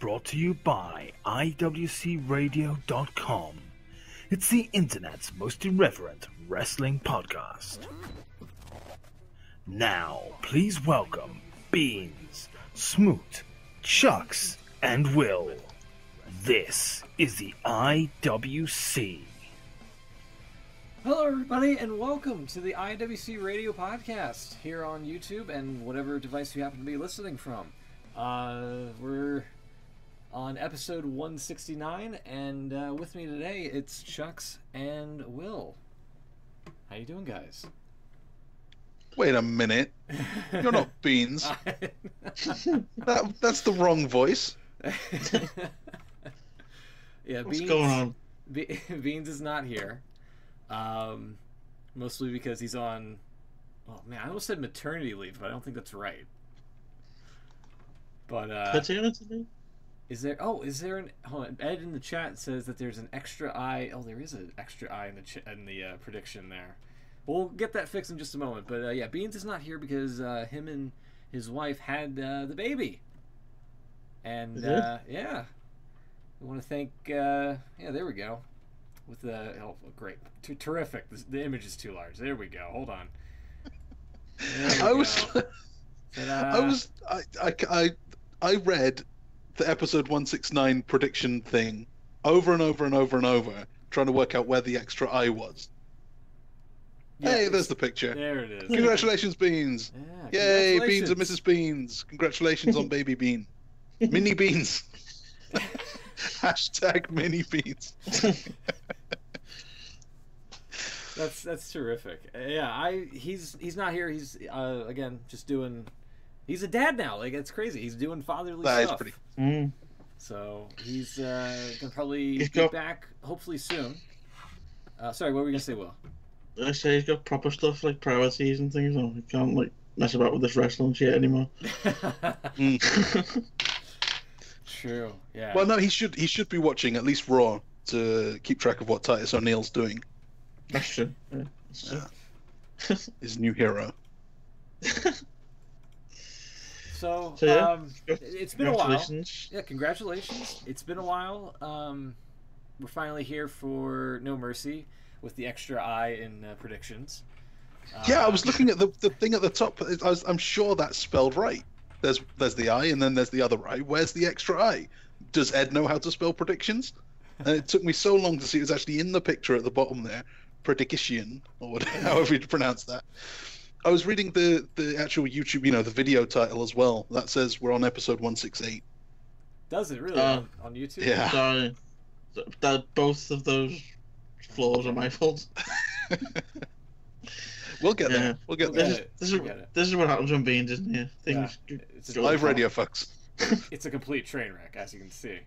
brought to you by IWCRadio.com. It's the internet's most irreverent wrestling podcast. Now, please welcome Beans, Smoot, Chucks, and Will. This is the IWC. Hello everybody and welcome to the IWC Radio Podcast here on YouTube and whatever device you happen to be listening from. We're on episode 169 and with me today it's Chucks and Will. How you doing, guys? Wait a minute. You're not Beans. That's the wrong voice. Yeah, What's going on? Beans is not here. Mostly because he's on, oh man, I almost said maternity leave, but I don't think that's right. But Paternity leave? is there an, hold on, Ed in the chat says that there's an extra eye. Oh, there is an extra eye in the prediction there. We'll get that fixed in just a moment. But yeah, Beans is not here because him and his wife had the baby. And yeah, we want to thank yeah, there we go. With the, oh great, terrific. The image is too large. There we go. Hold on. I read the episode 169 prediction thing over and over and over and over, trying to work out where the extra eye was. Yeah, hey, there's the picture. There it is. Congratulations, Beans. Yeah, Yay, Beans and Mrs. Beans. Congratulations on baby Bean. Mini Beans. Hashtag Mini Beans. That's terrific. Yeah, he's not here. He's again just doing. He's a dad now. Like, it's crazy. He's doing fatherly stuff. That is pretty. So he's gonna probably get back hopefully soon. Sorry, what were we gonna say, Will? I say he's got proper stuff like priorities and things. So he can't like mess about with this wrestling shit anymore. True. Yeah. Well, no, he should be watching at least Raw to keep track of what Titus O'Neil's doing. That's true. Yeah, His new hero. So yeah, it's been a while. Yeah, congratulations. It's been a while. We're finally here for No Mercy with the extra eye in predictions. Yeah, I was looking at the thing at the top. I'm sure that's spelled right. There's the I and then there's the other I. Where's the extra I? Does Ed know how to spell predictions? And it took me so long to see it was actually in the picture at the bottom there. Prediction, or whatever, however you pronounce that. I was reading the actual YouTube, the video title as well. That says we're on episode 168. Does it really on YouTube? Yeah. Sorry, both of those flaws are my fault. We'll get there. We'll get there. This is what happens when Beans isn't here. Things it's go live apart. radio, folks. It's a complete train wreck, as you can see.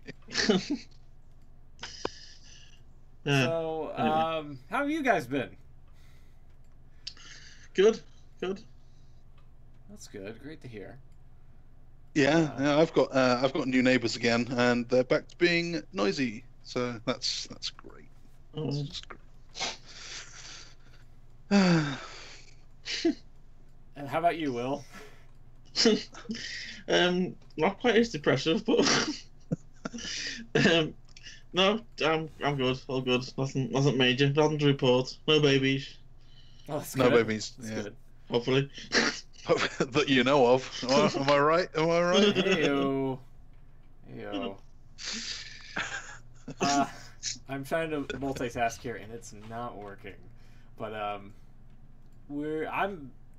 So, anyway. how have you guys been? Good. That's good. Great to hear. Yeah, I've got new neighbours again, and they're back to being noisy. So that's great. That's just great. And how about you, Will? Not quite as depressive, but no, I'm good. All good. Nothing major. Nothing to report. No babies. Oh, that's No good. babies. That's Yeah. good. Hopefully. That you know of. Am I right? Am I right? Heyo. I'm trying to multitask here, and it's not working. But I'm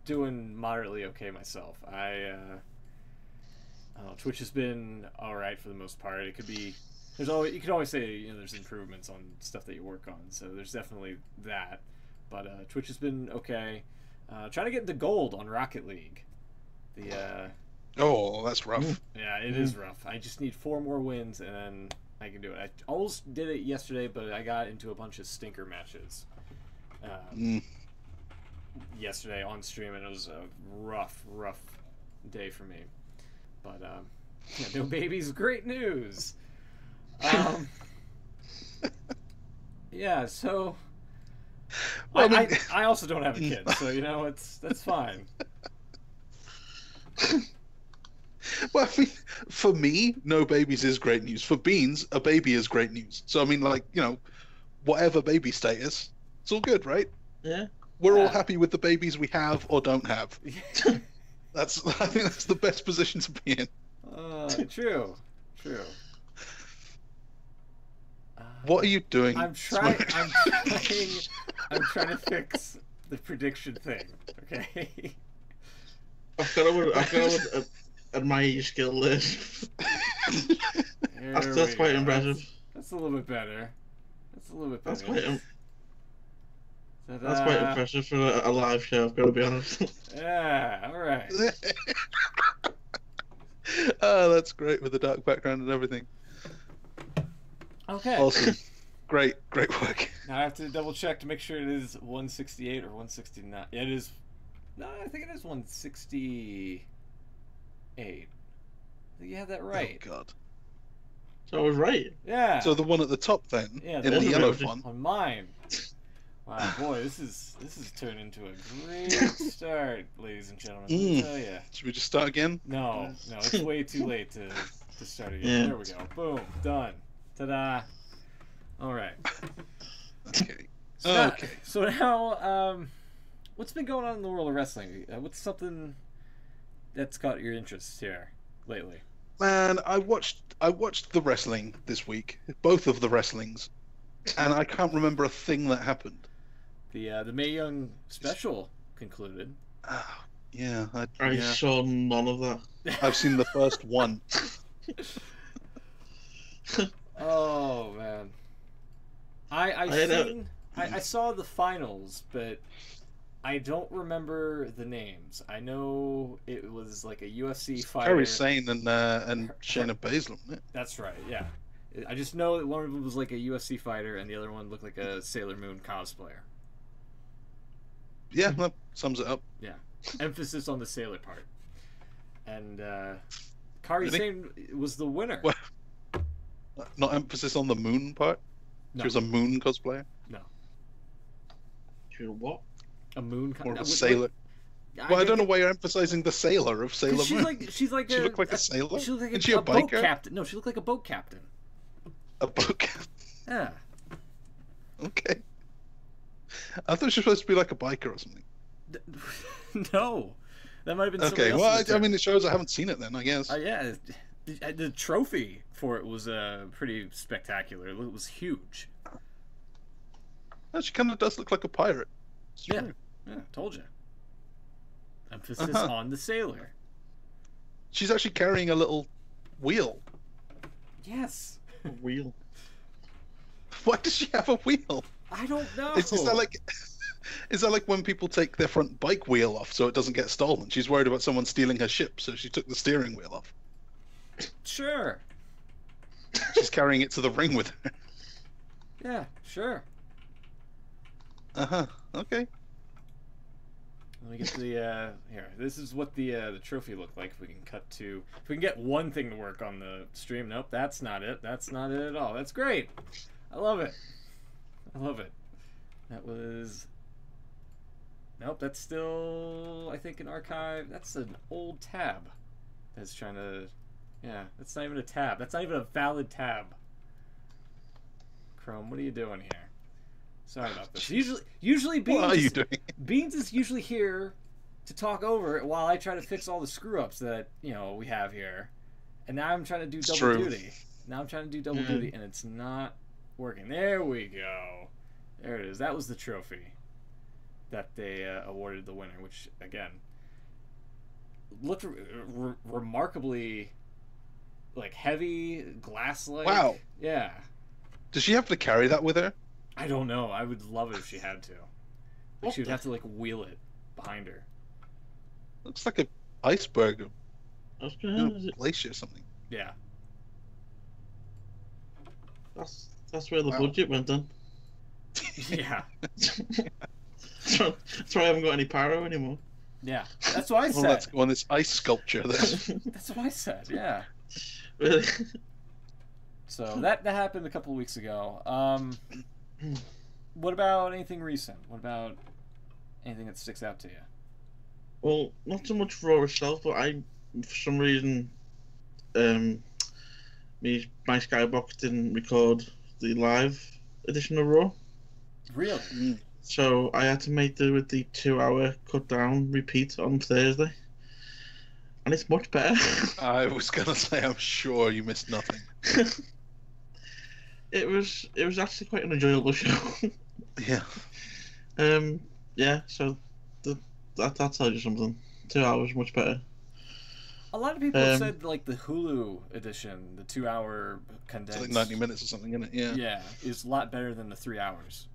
doing moderately okay myself. I don't know, Twitch has been all right for the most part. It could be you could always say there's improvements on stuff that you work on. So there's definitely that. But Twitch has been okay. Trying to get into gold on Rocket League. Oh, that's rough. Yeah, it is rough. I just need 4 more wins and then I can do it. I almost did it yesterday, but I got into a bunch of stinker matches yesterday on stream, and it was a rough day for me. But yeah, no babies, great news. Yeah, so well, I also don't have a kid, so that's fine. Well, I mean, for me, no babies is great news. For Beans, a baby is great news. So I mean, like, whatever baby status, it's all good, right? Yeah. We're all Yeah. happy with the babies we have or don't have. I think that's the best position to be in. True. What are you doing? I'm trying to fix the prediction thing. Okay. I've got to admire your skill list. That's quite impressive. That's a little bit better. That's quite impressive for a live show, I've got to be honest. Yeah, all right. Oh, that's great with the dark background and everything. Okay. Awesome. Great work. Now I have to double check to make sure it is 168 or 169. Yeah, it is. No, I think it is 168. I think you have that right. Oh, God. So I was right. Yeah. So the one at the top then, Yeah, in the yellow right. font. On mine. Wow, boy, this is turned into a great start, ladies and gentlemen. Let me tell ya. Should we just start again? No, it's way too late to start again. Yeah. There we go. Boom, done. Ta-da. All right. Okay. So now, what's been going on in the world of wrestling? What's something that's caught your interest here lately? Man, I watched the wrestling this week, both of the wrestlings, and I can't remember a thing that happened. The Mae Young special concluded. Yeah, I saw none of that. I've seen the first one. Oh man, I saw the finals, but I don't remember the names. I know it was like a UFC fighter. Kairi Sane and Shayna Baszler, wasn't it? That's right. Yeah, I just know that one of them was like a UFC fighter, and the other one looked like a Sailor Moon cosplayer. Yeah, that sums it up. Yeah, emphasis on the sailor part. And Kairi Really? Sane was the winner. What? Not emphasis on the moon part? No. She was a moon cosplayer? No, She was what? a moon. Or a sailor? Well, I don't know why you're emphasizing the sailor of Sailor Moon. She's like She looked like a sailor? She looked like Is she a boat biker? captain. No, she looked like a boat captain. A book. Yeah. Okay. I thought she was supposed to be like a biker or something. No, that might have been somebody Okay, else well, in the I mean, it shows I haven't seen it then, I guess. yeah, the trophy for it was pretty spectacular. It was huge. Oh, she kind of does look like a pirate. It's Yeah, true. yeah, told you. Emphasis Uh-huh. on the sailor. She's actually carrying a little wheel. Yes. A wheel. Why does she have a wheel? I don't know. Is that like... Is that like when people take their front bike wheel off so it doesn't get stolen? She's worried about someone stealing her ship, so she took the steering wheel off. Sure. She's carrying it to the ring with her. Yeah, sure. Uh-huh. Okay. Let me get the here. This is what the trophy looked like. If we can cut to, if we can get one thing to work on the stream. Nope, that's not it. That's not it at all. That's great. I love it. I love it. That was. Nope, that's still, I think, an archive. That's an old tab. That's trying to. Yeah, that's not even a tab. That's not even a valid tab. Chrome, what are you doing here? Sorry about this. Usually Beans. What are you doing? Beans is usually here to talk over it while I try to fix all the screw ups that we have here, and now I'm trying to do double true. duty. Now I'm trying to do double duty, and it's not working. There we go. There it is. That was the trophy that they awarded the winner, which again looked remarkably like heavy, glass-like. Wow. Yeah. Does she have to carry that with her? I don't know. I would love it if she had to. Like she would have to wheel it behind her. Looks like an iceberg I was or gonna, a glacier or something. Yeah. that's where the Wow. budget went then. Yeah. That's why I haven't got any pyro anymore. Yeah. That's what I Well, said. let's go on this ice sculpture then. That's what I said. Yeah. Really? So that happened a couple of weeks ago. What about anything recent? What about anything that sticks out to you? Well, not so much Raw itself, but I for some reason, my Skybox didn't record the live edition of Raw. Really? So I had to make do with the 2-hour cut down repeat on Thursday. And it's much better. I was gonna say, I'm sure you missed nothing. It was actually quite an enjoyable show. Yeah. Yeah, so that tells you something. 2 hours, much better. A lot of people said like the Hulu edition, the 2-hour condensed, It's like 90 minutes or something, isn't it? Yeah. Yeah, is a lot better than the 3 hours.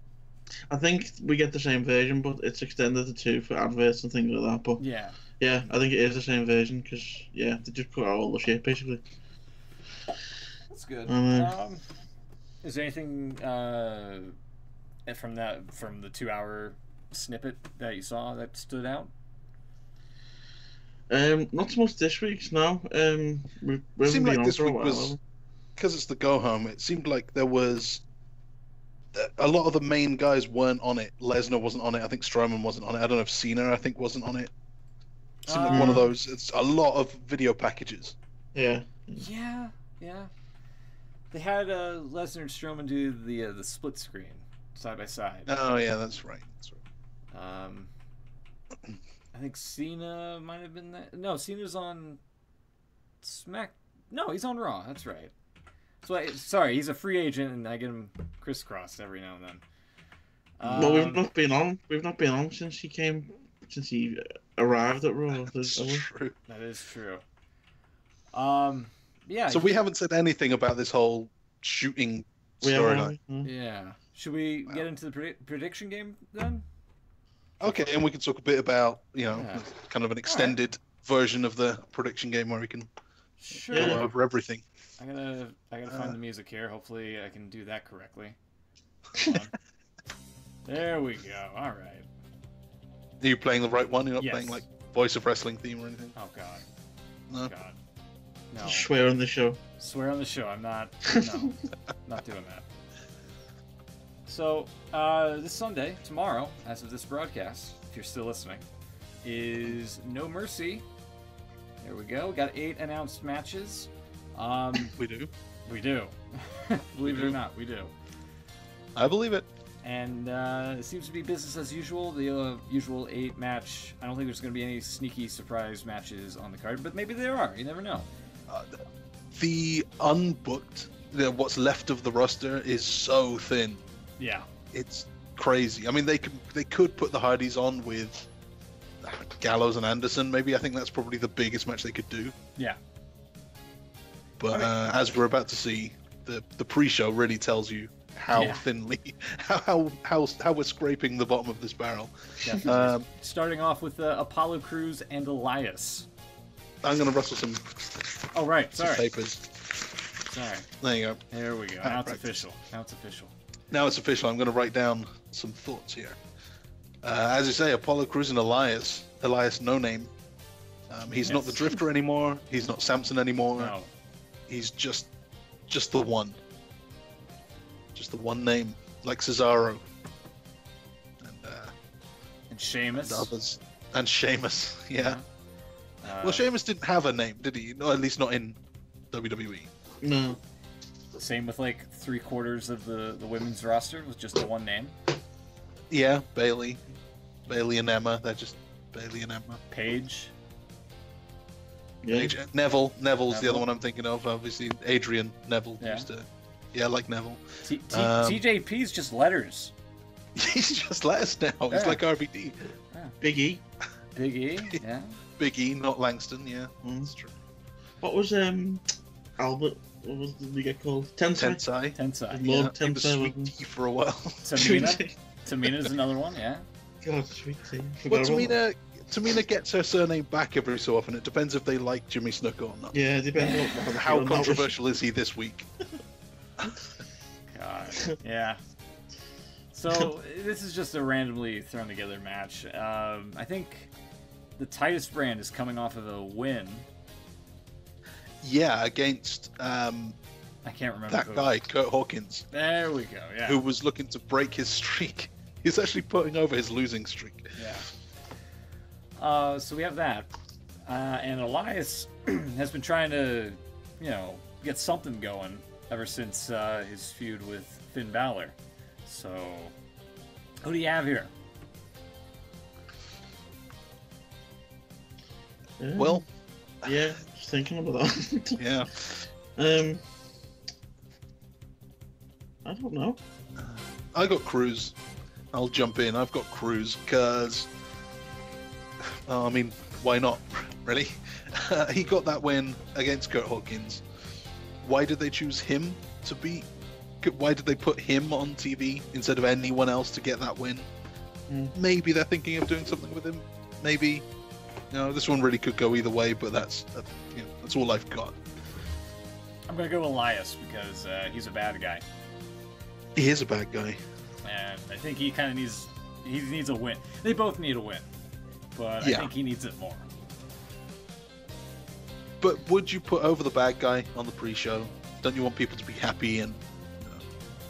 I think we get the same version, but it's extended to 2 for adverts and things like that. But Yeah. yeah, I think it is the same version because they just cut out all the shit basically. That's good. Um, Is there anything from the 2-hour snippet that you saw that stood out? Not so much this week's now. We It seemed like on this for a week while, was, because it's the go home, it seemed like there was a lot of the main guys weren't on it. Lesnar wasn't on it. I think Strowman wasn't on it. I don't know if Cena, I think, wasn't on it. It seemed like one of those. It's a lot of video packages. Yeah. Yeah. They had Lesnar and Strowman do the split screen side by side. Oh yeah, that's right. I think Cena might have been that. No, Cena's on Smack. No, he's on Raw. That's right. So sorry, he's a free agent, and I get him crisscrossed every now and then. No, we've not been on. We've not been on since he arrived at Raw. That's true. That is true. Yeah. So we haven't said anything about this whole shooting storyline. Yeah. Should we get into the prediction game then? Okay, and we can talk a bit about kind of an extended version of the prediction game where we can go over everything. I gotta find the music here. Hopefully, I can do that correctly. Hold on. There we go. All right. Are you playing the right one? You're not Yes. playing like Voice of Wrestling theme or anything? Oh God. No. God. No. Swear on the show. Swear on the show. I'm not. No. Not doing that. So this Sunday, tomorrow, as of this broadcast, if you're still listening, is No Mercy. There we go. We got 8 announced matches. We do. We do. Believe it or not, we do. I believe it. And it seems to be business as usual. The usual 8 match. I don't think there's going to be any sneaky surprise matches on the card, but maybe there are. You never know. The unbooked, what's left of the roster is so thin. Yeah. It's crazy. I mean, they could put the Hardys on with Gallows and Anderson. Maybe I think that's probably the biggest match they could do. Yeah. But as we're about to see, the pre-show really tells you how thinly, how we're scraping the bottom of this barrel. Yeah. Starting off with Apollo Crews and Elias. I'm gonna rustle some. Oh right, some sorry. papers. Sorry. There you go. There we go. Now it's official. Now it's official. Now it's official. I'm gonna write down some thoughts here. As you say, Apollo Crews and Elias. Elias, no name. He's not the Drifter anymore. He's not Samson anymore. No. He's just the one. Just the one name, like Cesaro. And Sheamus. And others. And Sheamus, yeah. Well, Sheamus didn't have a name, did he? No, at least not in WWE. No. Same with like 3/4 of the women's roster with just the one name. Yeah, Bayley. Bayley and Emma. They're just Bayley and Emma. Paige. Yeah. Neville's the other one I'm thinking of. Obviously, Adrian Neville used to. Yeah, I like Neville. TJP's just letters. He's just letters now. He's like RVD. Yeah. Big E. Big E, yeah. Big E, not Langston, yeah. That's true. What was Albert? What was the get called? Tensai. Tensai. Lord He was Tensai. Sweet Tea for a while. Tamina's another one, yeah. God, Sweet Tea. Well, Tamina gets her surname back every so often. It depends if they like Jimmy Snuka or not. Yeah, it depends on how controversial is he this week? God, yeah. So this is just a randomly thrown together match. I think the Titus brand is coming off of a win. Yeah, against I can't remember that guy, Kurt Hawkins. There we go. Yeah. Who was looking to break his streak. He's actually putting over his losing streak. Yeah. So we have that. And Elias has been trying to, get something going ever since his feud with Finn Balor. So, who do you have here? Well, yeah, just thinking about that. yeah. I don't know. I got Cruz. I'll jump in. I've got Cruz because, I mean, why not? Really? He got that win against Kurt Hawkins. Why did they choose him to beat? Why did they put him on TV instead of anyone else to get that win? Maybe they're thinking of doing something with him. Maybe. This one really could go either way, but that's all I've got. I'm gonna go Elias because he's a bad guy. He is a bad guy, and I think he kind of needs a win. They both need a win, but I think he needs it more. But would you put over the bad guy on the pre-show? Don't you want people to be happy and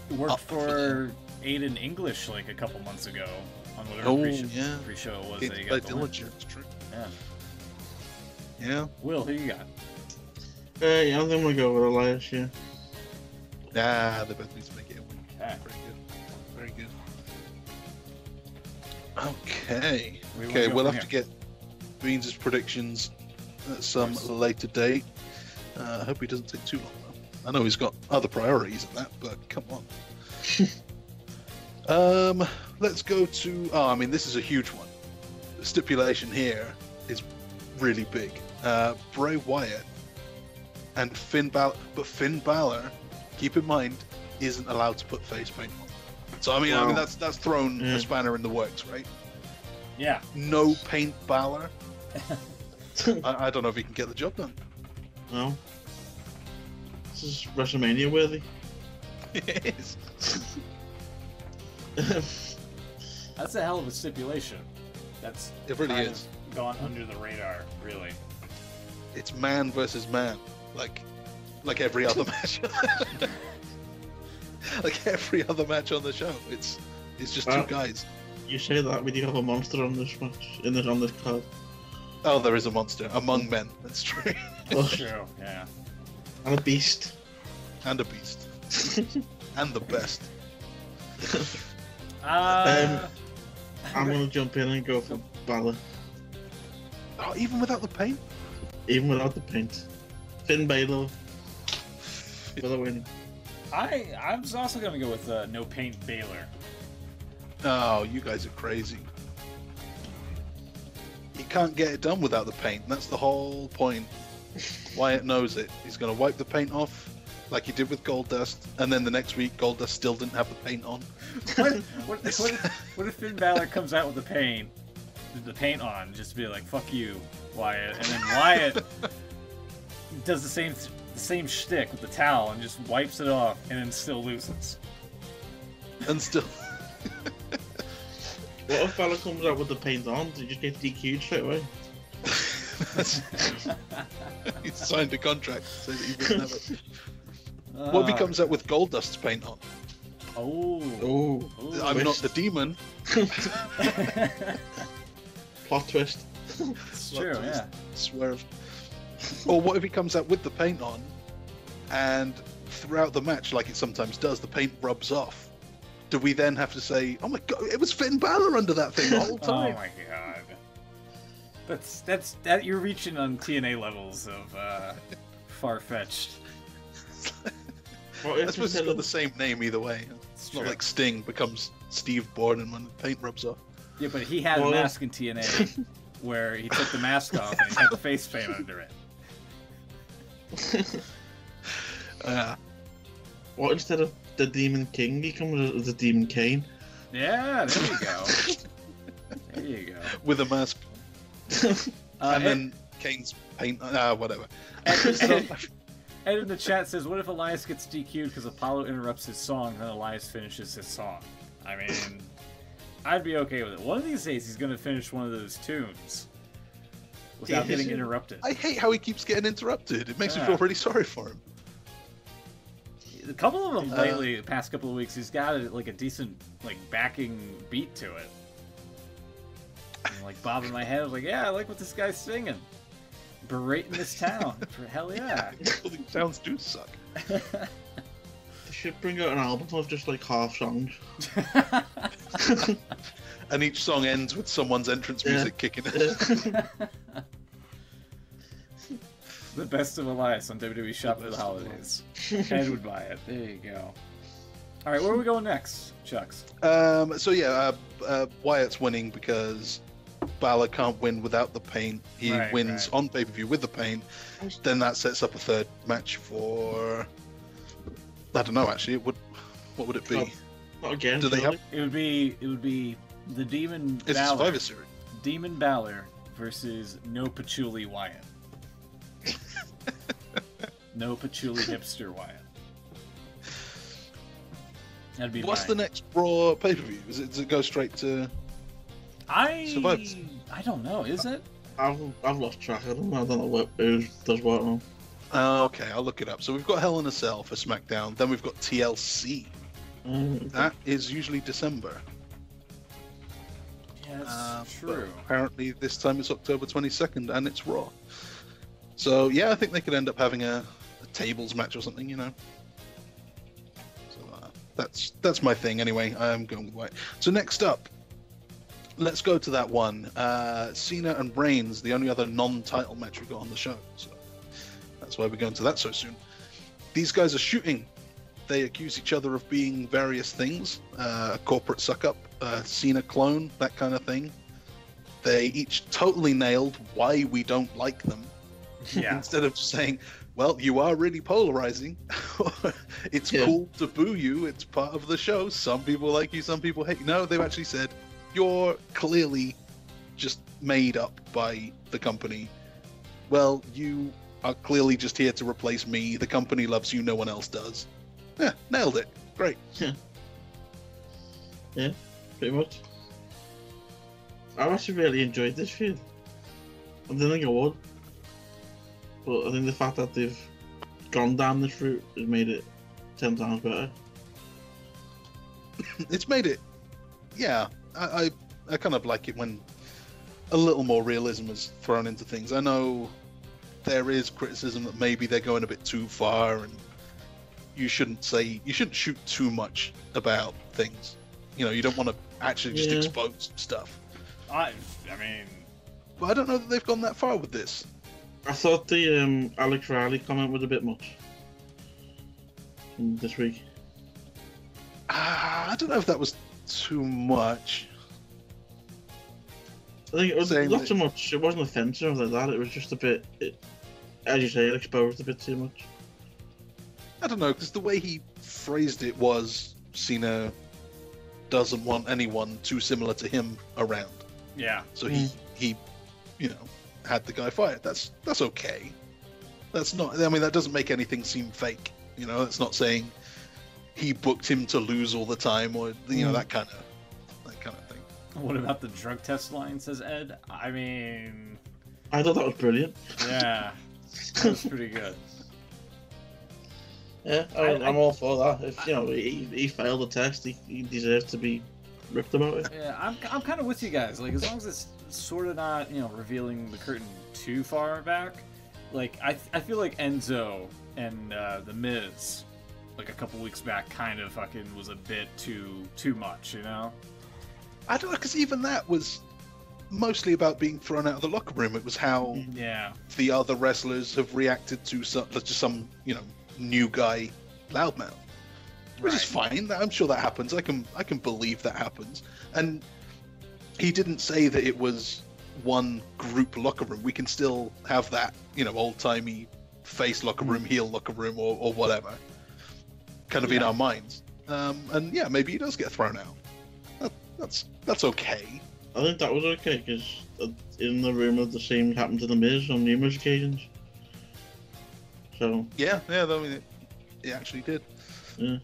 It worked for Aiden English like a couple months ago on whatever pre-show it was. It's by diligence, it's true. Yeah. Will, who you got? Yeah, I think I'm gonna go with Elias. Yeah. Nah, they both need to make it a win. Okay. Very good. Okay. Okay, we'll have to get Beans' predictions at some later date. I hope he doesn't take too long, though. I know he's got other priorities than that, but come on. Let's go to... Oh, I mean, this is a huge one. The stipulation here is really big. Bray Wyatt and Finn Balor. But Finn Balor, keep in mind, isn't allowed to put face paint on. So, I mean, that's thrown a spanner in the works, right? Yeah. No paint Balor. I don't know if he can get the job done. No. This is WrestleMania worthy. It is. That's a hell of a stipulation. It really is. Gone under the radar, really. It's man versus man, like every other match. Like every other match on the show. It's just two guys. You say that, but you have a monster on this match, on this card. Oh, there is a monster among men. That's true. That's true. Yeah. And a beast. And a beast. And the best. I'm gonna jump in and go for Balor. Oh, even without the paint? Even without the paint. Finn Balor for the win. I'm also gonna go with no paint Baylor. Oh, you guys are crazy. You can't get it done without the paint. That's the whole point. Wyatt knows it. He's going to wipe the paint off like he did with Goldust, and then the next week Goldust still didn't have the paint on. What if Finn Balor comes out with the paint on, just to be like, fuck you, Wyatt, and then Wyatt does the same shtick with the towel and just wipes it off and then still loses. And still... What if Balor comes out with the paint on? Does he just get DQ'd straight away? He signed a contract so that he would never. What if he comes out with Goldust's paint on? Oh. I'm not the demon. Plot twist. It's true, yeah. Swerve. Or what if he comes out with the paint on, and throughout the match, like it sometimes does, the paint rubs off? Do we then have to say, "Oh my god, it was Finn Balor under that thing the whole time"? Oh my god. That's you're reaching on TNA levels of far-fetched. I suppose it's got the same name either way. It's not like Sting becomes Steve Borden when the paint rubs off. Yeah, but he had a mask in TNA where he took the mask off and he had the face paint under it. What, instead of the Demon King, he comes as the Demon Kane? Yeah, there you go. There you go. With a mask. And then Kane's paint. Whatever. Ed in the chat says, what if Elias gets DQ'd because Apollo interrupts his song and then Elias finishes his song? I mean, I'd be okay with it. One of these days he's going to finish one of those tunes without getting interrupted. I hate how he keeps getting interrupted. It makes me feel really sorry for him. A couple of them lately, the past couple of weeks, he's got a decent backing beat to it. I'm bobbing my head. I was like, yeah, I like what this guy's singing. berating this town. For hell yeah. Well, these towns do suck. They should bring out an album of just like half songs. And each song ends with someone's entrance music kicking in. The best of Elias on WWE Shop for the Holidays. Ed would buy it. There you go. All right, where are we going next, Chucks? So yeah, Wyatt's winning because Balor can't win without the paint. He wins on pay-per-view with the paint. Then that sets up a third match for... I don't know, actually. What would it be? Not again. Do they have... It would be the Demon It's Balor. Survivor Series. Demon Balor versus No Patchouli Wyatt. No Patchouli Hipster Wyatt. That'd be What's the next Raw pay-per-view? Does it go straight to Survivor Series? I don't know. Is it? I've lost track of them. I don't know who does what now. Okay, I'll look it up. So we've got Hell in a Cell for SmackDown. Then we've got TLC. That is usually December. Yeah, that's true. Apparently this time it's October 22nd and it's Raw. So yeah, I think they could end up having a tables match or something, you know. So that's my thing anyway. I'm going with White. So next up, let's go to that one. Cena and Reigns, the only other non-title match we got on the show. So that's why we're going to that so soon. These guys are shooting. They accuse each other of being various things. Corporate suck-up, Cena clone, that kind of thing. They each totally nailed why we don't like them. Yeah. Instead of saying, well, you are really polarizing. It's cool to boo you. It's part of the show. Some people like you, some people hate you. No, they've actually said, you're clearly just made up by the company. Well, you are clearly just here to replace me. The company loves you. No one else does. Yeah, nailed it. Great. Yeah, pretty much. I've actually really enjoyed this feud. I didn't think I would. But I think the fact that they've gone down this route has made it 10 times better. It's made it... Yeah, I kind of like it when a little more realism is thrown into things. I know there is criticism that maybe they're going a bit too far and you shouldn't shoot too much about things. You know, you don't want to actually just expose stuff. I mean... But I don't know that they've gone that far with this. I thought the Alex Riley comment was a bit much this week. I don't know if that was too much. I think it was not so much. It wasn't offensive like that. It was just a bit, as you say, it exposed a bit too much. I don't know, because the way he phrased it was Cena doesn't want anyone too similar to him around. Yeah. So he you know, had the guy fired. That's okay. That's not. I mean, that doesn't make anything seem fake. You know, it's not saying he booked him to lose all the time, or you know, that kind of thing. What about the drug test line? Says Ed. I mean, I thought that was brilliant. Yeah, that was pretty good. Yeah, I'm all for that. If you know he failed the test, he deserves to be ripped about it. Yeah, I'm kind of with you guys. Like, as long as it's sort of not, you know, revealing the curtain too far back. Like, I feel like Enzo and The Miz, like a couple weeks back, kind of fucking was a bit too much, you know? I don't know, because even that was mostly about being thrown out of the locker room. It was how the other wrestlers have reacted to some you know, new guy loudmouth. Which is fine. I'm sure that happens. I can believe that happens. And he didn't say that it was one group locker room. We can still have that, you know, old-timey face locker room, heel locker room, or whatever, kind of in our minds. And yeah, maybe he does get thrown out. That's okay. I think that was okay, because in the rumor the same happened to The Miz on numerous occasions. So yeah, I mean, it actually did. Yeah.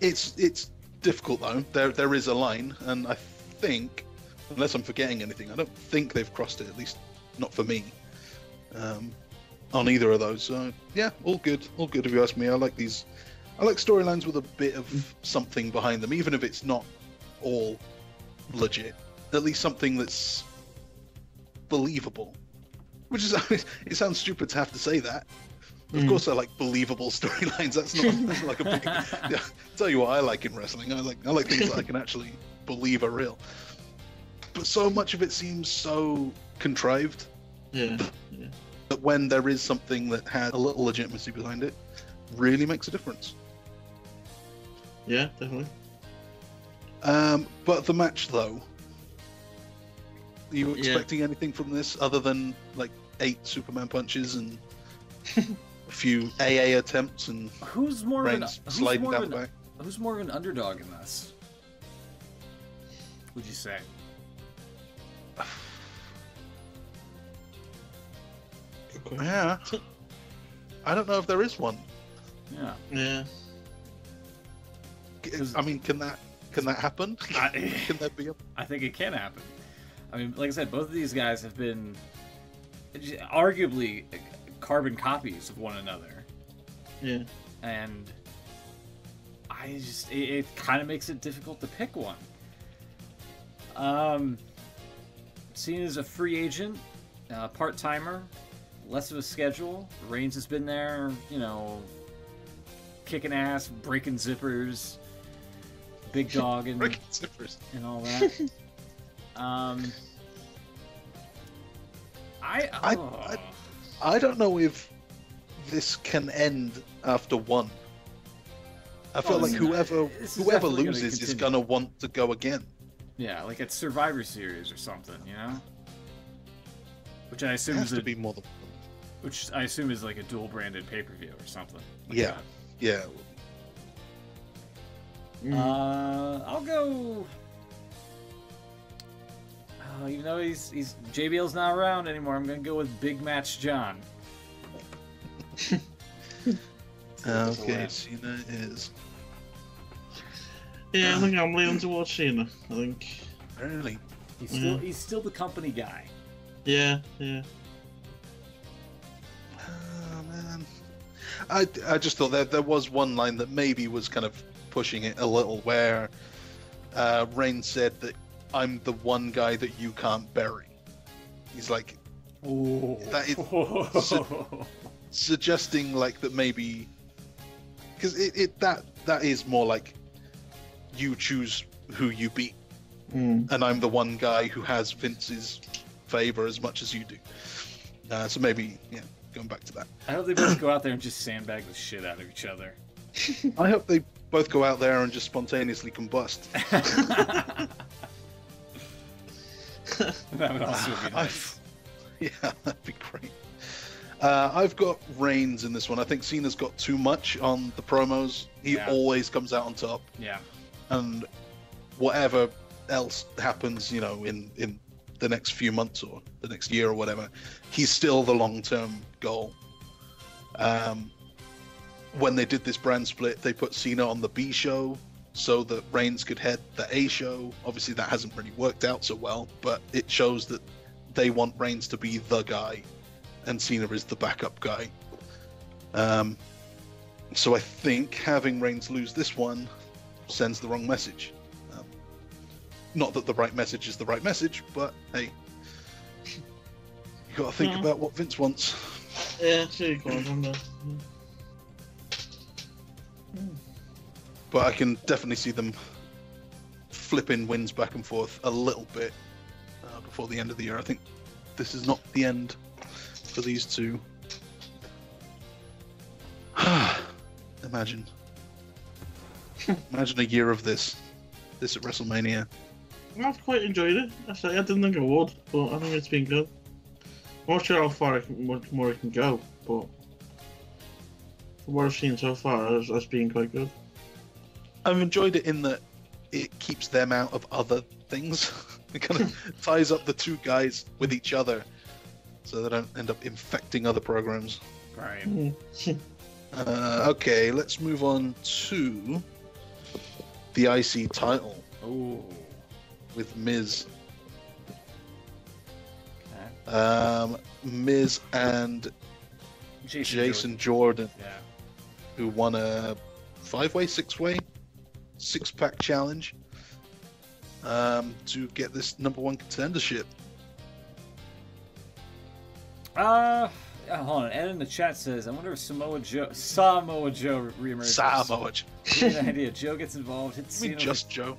It's difficult though. There is a line, and I think, unless I'm forgetting anything, I don't think they've crossed it. At least not for me. On either of those. So yeah, all good if you ask me. I like storylines with a bit of something behind them, even if it's not all legit. At least something that's believable. Which is, it sounds stupid to have to say that. Of course, I like believable storylines. That's not like a big. Yeah, tell you what I like in wrestling. I like things that I can actually believe are real. But so much of it seems so contrived. Yeah. That when there is something that has a little legitimacy behind it, really makes a difference. Yeah, definitely. But the match, though, are you expecting anything from this other than like 8 Superman punches and a few AA attempts and who's more sliding down the back? Who's more of an underdog in this? Would you say? Yeah. I don't know if there is one. Yeah. I mean, can that happen? Can that be? I think it can happen. I mean, like I said, both of these guys have been arguably carbon copies of one another. Yeah. And it kind of makes it difficult to pick one. Cena's a free agent, part-timer, less of a schedule. Reigns has been there, kicking ass, breaking zippers, big dog, and breaking zippers and all that. I don't know if this can end after one. I feel like whoever loses is gonna want to go again. Yeah, like it's Survivor Series or something, Which I assume has to be more than one. Which I assume is like a dual-branded pay-per-view or something. Yeah. I'll go. Even though he's JBL's not around anymore, I'm gonna go with Big Match John. Okay, Cena is. Yeah, I think I'm leaning towards Cena. I think. Really? He's still the company guy. Yeah. Oh man, I just thought there was one line that maybe was kind of pushing it a little, where Reigns said that I'm the one guy that you can't bury. He's like, that is suggesting like that maybe, because that is more like you choose who you beat, and I'm the one guy who has Vince's favor as much as you do. So maybe, going back to that. I hope they both go out there and just sandbag the shit out of each other. I hope they both go out there and just spontaneously combust. That would also be nice. Yeah, that'd be great. I've got Reigns in this one. I think Cena's got too much on the promos. He always comes out on top. Yeah. And whatever else happens, in the next few months or the next year or whatever, he's still the long-term goal. When they did this brand split, they put Cena on the B show so that Reigns could head the A show. Obviously, that hasn't really worked out so well, but it shows that they want Reigns to be the guy, and Cena is the backup guy. So I think having Reigns lose this one sends the wrong message. Not that the right message is the right message, but hey, you got to think about what Vince wants. Yeah, sure you can. But I can definitely see them flipping wins back and forth a little bit before the end of the year. I think this is not the end for these two. Imagine a year of this at WrestleMania. I've quite enjoyed it. Actually, I didn't think I would, but I think it's been good. I'm not sure how far much more it can go, but from what I've seen so far, it's been quite good. I've enjoyed it in that it keeps them out of other things. It kind of ties up the two guys with each other, so they don't end up infecting other programs. Right. Okay, let's move on to the IC title. Oh. With Miz. Okay. Miz and Jason Jordan. Yeah. Who won a 5-way, 6-way, 6-pack challenge to get this #1 contendership. Hold on. Ed in the chat says, I wonder if Samoa Joe reemerges. Samoa Joe. Good idea. Joe gets involved, hits Cena. Joe.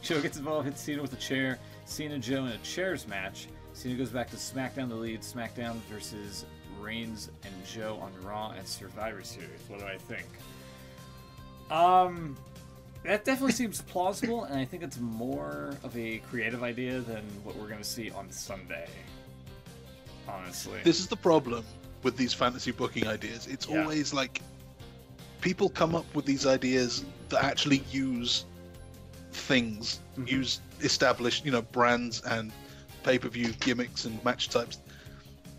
Joe gets involved, hits Cena with a chair. Cena Joe in a chairs match. Cena goes back to SmackDown to lead SmackDown versus Reigns and Joe on Raw and Survivor Series. What do I think? That definitely seems plausible, and I think it's more of a creative idea than what we're going to see on Sunday. Honestly. This is the problem with these fantasy booking ideas. It's always like people come up with these ideas that actually use things, use established, brands and pay-per-view gimmicks and match types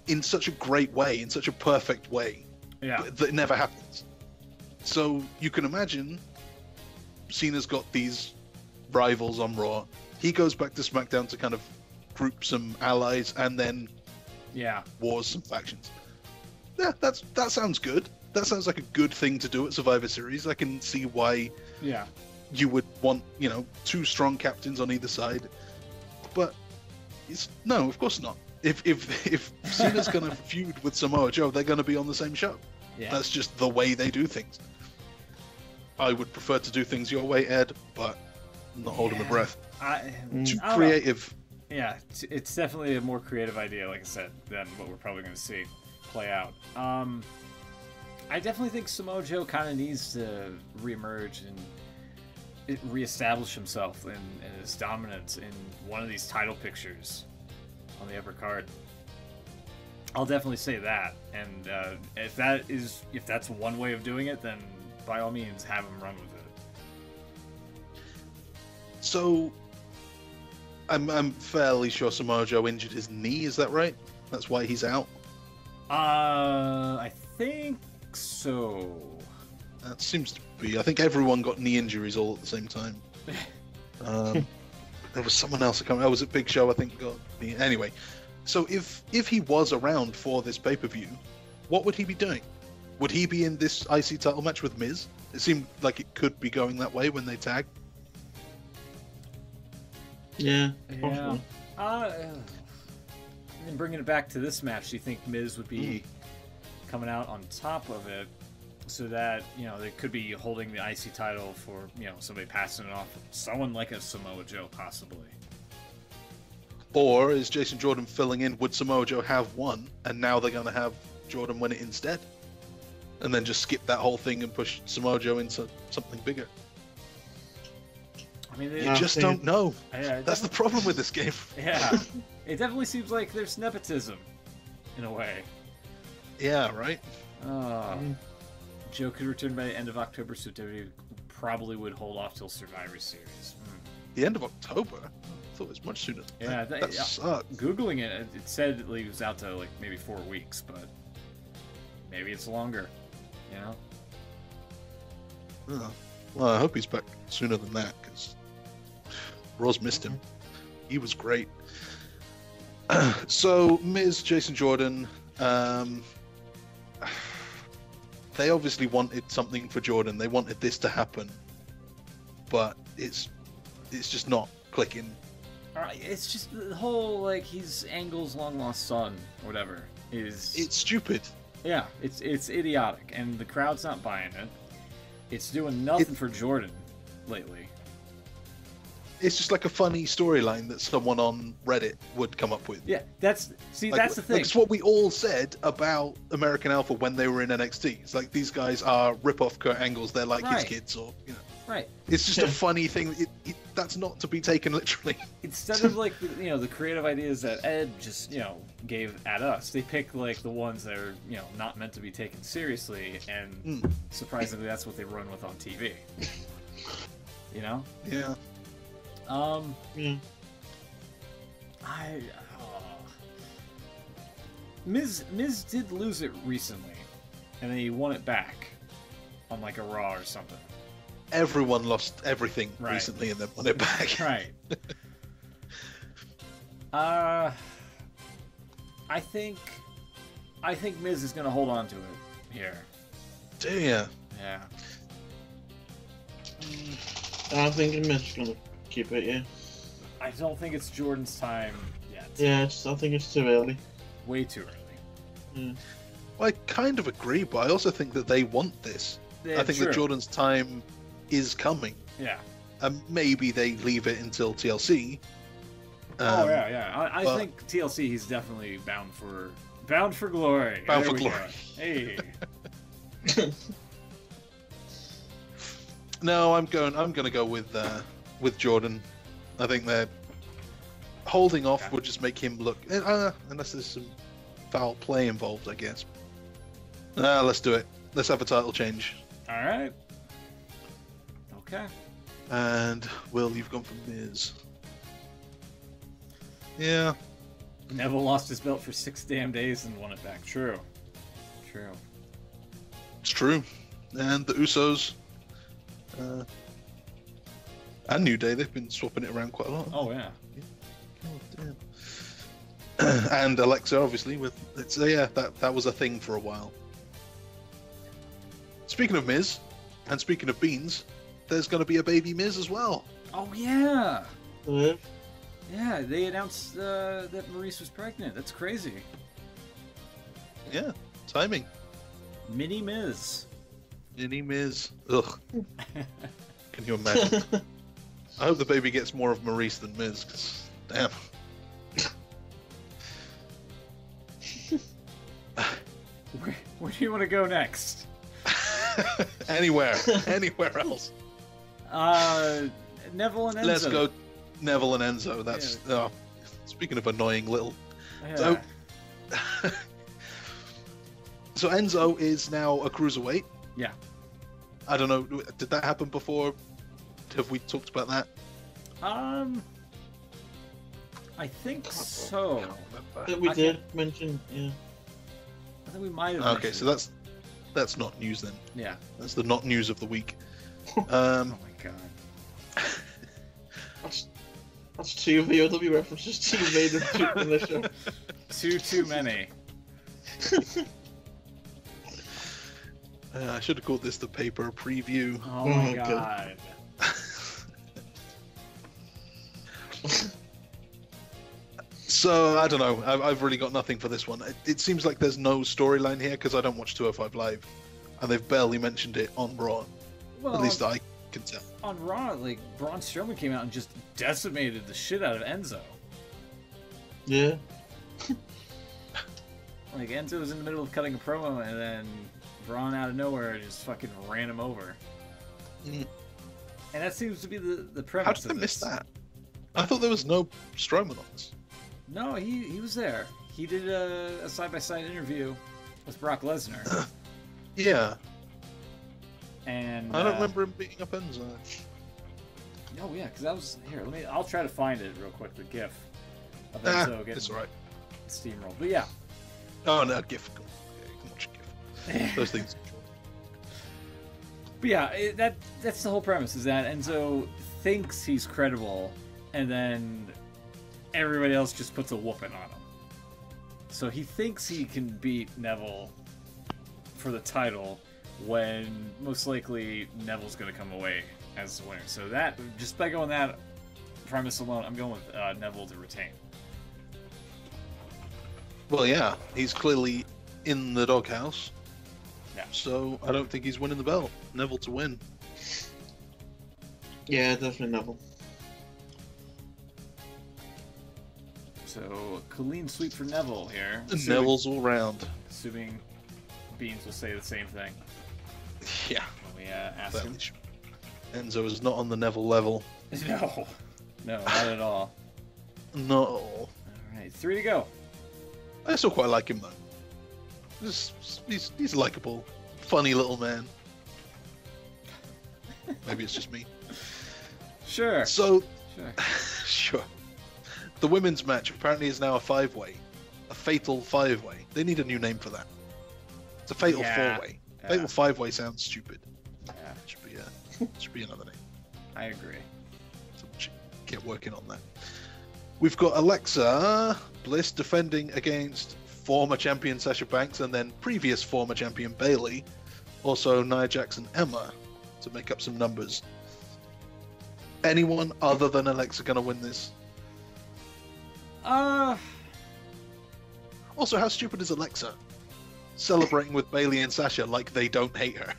in such a great way, in such a perfect way, that it never happens. So you can imagine Cena's got these rivals on Raw. He goes back to SmackDown to kind of group some allies and then wars some factions. Yeah, that sounds good. That sounds like a good thing to do at Survivor Series. I can see why you would want, two strong captains on either side. But no, of course not. If Cena's gonna feud with Samoa Joe, they're gonna be on the same show. Yeah. That's just the way they do things. I would prefer to do things your way, Ed, but I'm not holding my breath. Too creative. Yeah, it's definitely a more creative idea, like I said, than what we're probably going to see play out. I definitely think Samoa Joe kind of needs to reemerge and reestablish himself and his dominance in one of these title pictures on the upper card. I'll definitely say that, and if that's one way of doing it, then by all means have him run with it. So I'm fairly sure Samoa Joe injured his knee, is that right? That's why he's out? I think so. That seems to be. I think everyone got knee injuries all at the same time. There was someone else. Was it Big Show? I think got knee. Anyway, so if he was around for this pay-per-view, what would he be doing? Would he be in this IC title match with Miz? It seemed like it could be going that way when they tag. Yeah. And bringing it back to this match, do you think Miz would be coming out on top of it so that, they could be holding the IC title for, somebody passing it off, someone like a Samoa Joe possibly? Or is Jason Jordan filling in? Would Samoa Joe have won, and now they're going to have Jordan win it instead? And then just skip that whole thing and push Samoa Joe into something bigger? I mean, you just don't know. That's the problem with this game. Yeah. It definitely seems like there's nepotism, in a way. Yeah, right? Joe could return by the end of October, so WWE probably would hold off till Survivor Series. The end of October? I thought it was much sooner. Yeah, that sucks. Googling it said it was out to maybe 4 weeks, but maybe it's longer, Well, I hope he's back sooner than that, because Raw's missed him. He was great. So, Miz, Jason Jordan, they obviously wanted something for Jordan. They wanted this to happen, but it's just not clicking. It's just the whole he's Angle's long lost son, or whatever. It's stupid. Yeah, it's idiotic, and the crowd's not buying it. It's doing nothing for Jordan lately. It's just like a funny storyline that someone on Reddit would come up with. Yeah, that's the thing. It's what we all said about American Alpha when they were in NXT. It's like, these guys are rip-off Kurt Angles. They're like his kids, or Right. It's just a funny thing. That's not to be taken literally. Instead of the creative ideas that Ed just gave at us, they pick the ones that are not meant to be taken seriously, and surprisingly, that's what they run with on TV. Yeah. Miz did lose it recently, and then he won it back on a Raw or something. Everyone lost everything recently and then won it back. Right. I think Miz is going to hold on to it here. Do ya? Yeah. I think Miz is going to keep it, yeah. I don't think it's Jordan's time yet. Yeah, I think it's too early. Way too Mm. I kind of agree, but I also think that they want this. Yeah, I think true. that Jordan's time is coming. Yeah. And maybe they leave it until TLC. Oh yeah. I but- think TLC he's definitely bound for glory. Bound There for we glory. go. Hey. No, I'm gonna go with Jordan. I think they're holding off Okay. would just make him look unless there's some foul play involved, I guess. Let's do it. Let's have a title change. All right. Okay. And Will, you've gone for Miz. Yeah. Neville lost his belt for 6 damn days and won it back. True. It's true. And the Usos and New Day, they've been swapping it around quite a lot. Oh yeah. Oh, damn. And Alexa, obviously, that was a thing for a while. Speaking of Miz, and speaking of Beans, there's going to be a baby Miz as well. Oh yeah. Yeah. Yeah, they announced that Maurice was pregnant. That's crazy. Yeah, timing. Mini Miz. Mini Miz. Ugh. Can you imagine? I hope the baby gets more of Maurice than Miz, 'cause damn. Where do you want to go next? Anywhere else. Neville and Enzo. Let's go Neville and Enzo. That's speaking of annoying little. Yeah. So Enzo is now a cruiserweight. Yeah. I don't know. Did that happen before? Have we talked about that? I think so. I think we did mention, yeah. I think we might have. Okay, mentioned so that's not news then. it. Yeah. That's the not news of the week. Oh my god. That's 2 VOW references to you made in the show. Too many. I should have called this the paper preview. Oh my Oh, god. So I don't know. I've really got nothing for this one. It seems like there's no storyline here because I don't watch 205 Live, and they've barely mentioned it on Raw. Well, At least I can tell. on Raw, like Braun Strowman came out and just decimated the shit out of Enzo. Yeah. Like Enzo was in the middle of cutting a promo, and then Braun out of nowhere just fucking ran him over. Mm. And that seems to be the premise. How did I of miss this. that? I thought there was no Strowman on this. No, he was there. He did a side-by-side interview with Brock Lesnar. Yeah, And I don't remember him beating up Enzo. Oh yeah, because that was here. I'll try to find it real quick. The GIF of Enzo getting it's alright. steamrolled. But yeah, Oh no, GIF. Yeah, you can watch GIF. Those things. but yeah, that's the whole premise. Is that Enzo thinks he's credible, and then everybody else just puts a whooping on him. So he thinks he can beat Neville for the title, when most likely Neville's going to come away as the winner. So that, just by going that premise alone, I'm going with Neville to retain. Well, yeah, he's clearly in the doghouse. Yeah. So I don't think he's winning the belt. Neville to win. Yeah, definitely Neville. So clean sweep for Neville here. Neville's all round. Assuming Beans will say the same thing Yeah. when we ask him. Fairly sure. Enzo is not on the Neville level. No, not at all. No. All right, 3 to go. I still quite like him though. He's a likable, funny little man. Maybe it's just me. Sure. So, Sure. sure. The women's match apparently is now a 5-way. A fatal 5-way. They need a new name for that. It's a fatal Yeah. 4-way. Yeah. Fatal 5-way sounds stupid. Yeah, Should be another name. I agree. Someone should get working on that. We've got Alexa Bliss defending against former champion Sasha Banks and then previous former champion Bayley. Also Nia Jax and Emma to make up some numbers. Anyone other than Alexa gonna win this? Uh, Also, how stupid is Alexa? celebrating with Bayley and Sasha like they don't hate her.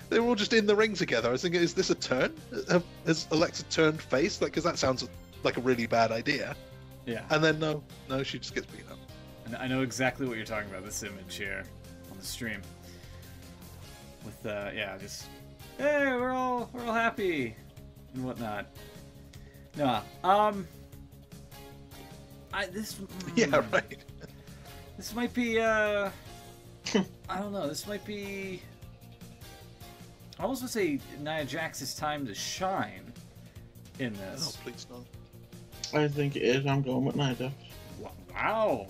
They were all just in the ring together. I was thinking, is this a turn? Has Alexa turned face? Like, because that sounds like a really bad idea. Yeah. And then no, she just gets beat up. And I know exactly what you're talking about. This image here on the stream. With just hey, we're all happy and whatnot. No, Yeah, right. This might be I don't know. This might be. I almost would say Nia Jax's time to shine in this. Oh, please no. I think it is. I'm going with Nia Jax. Wow.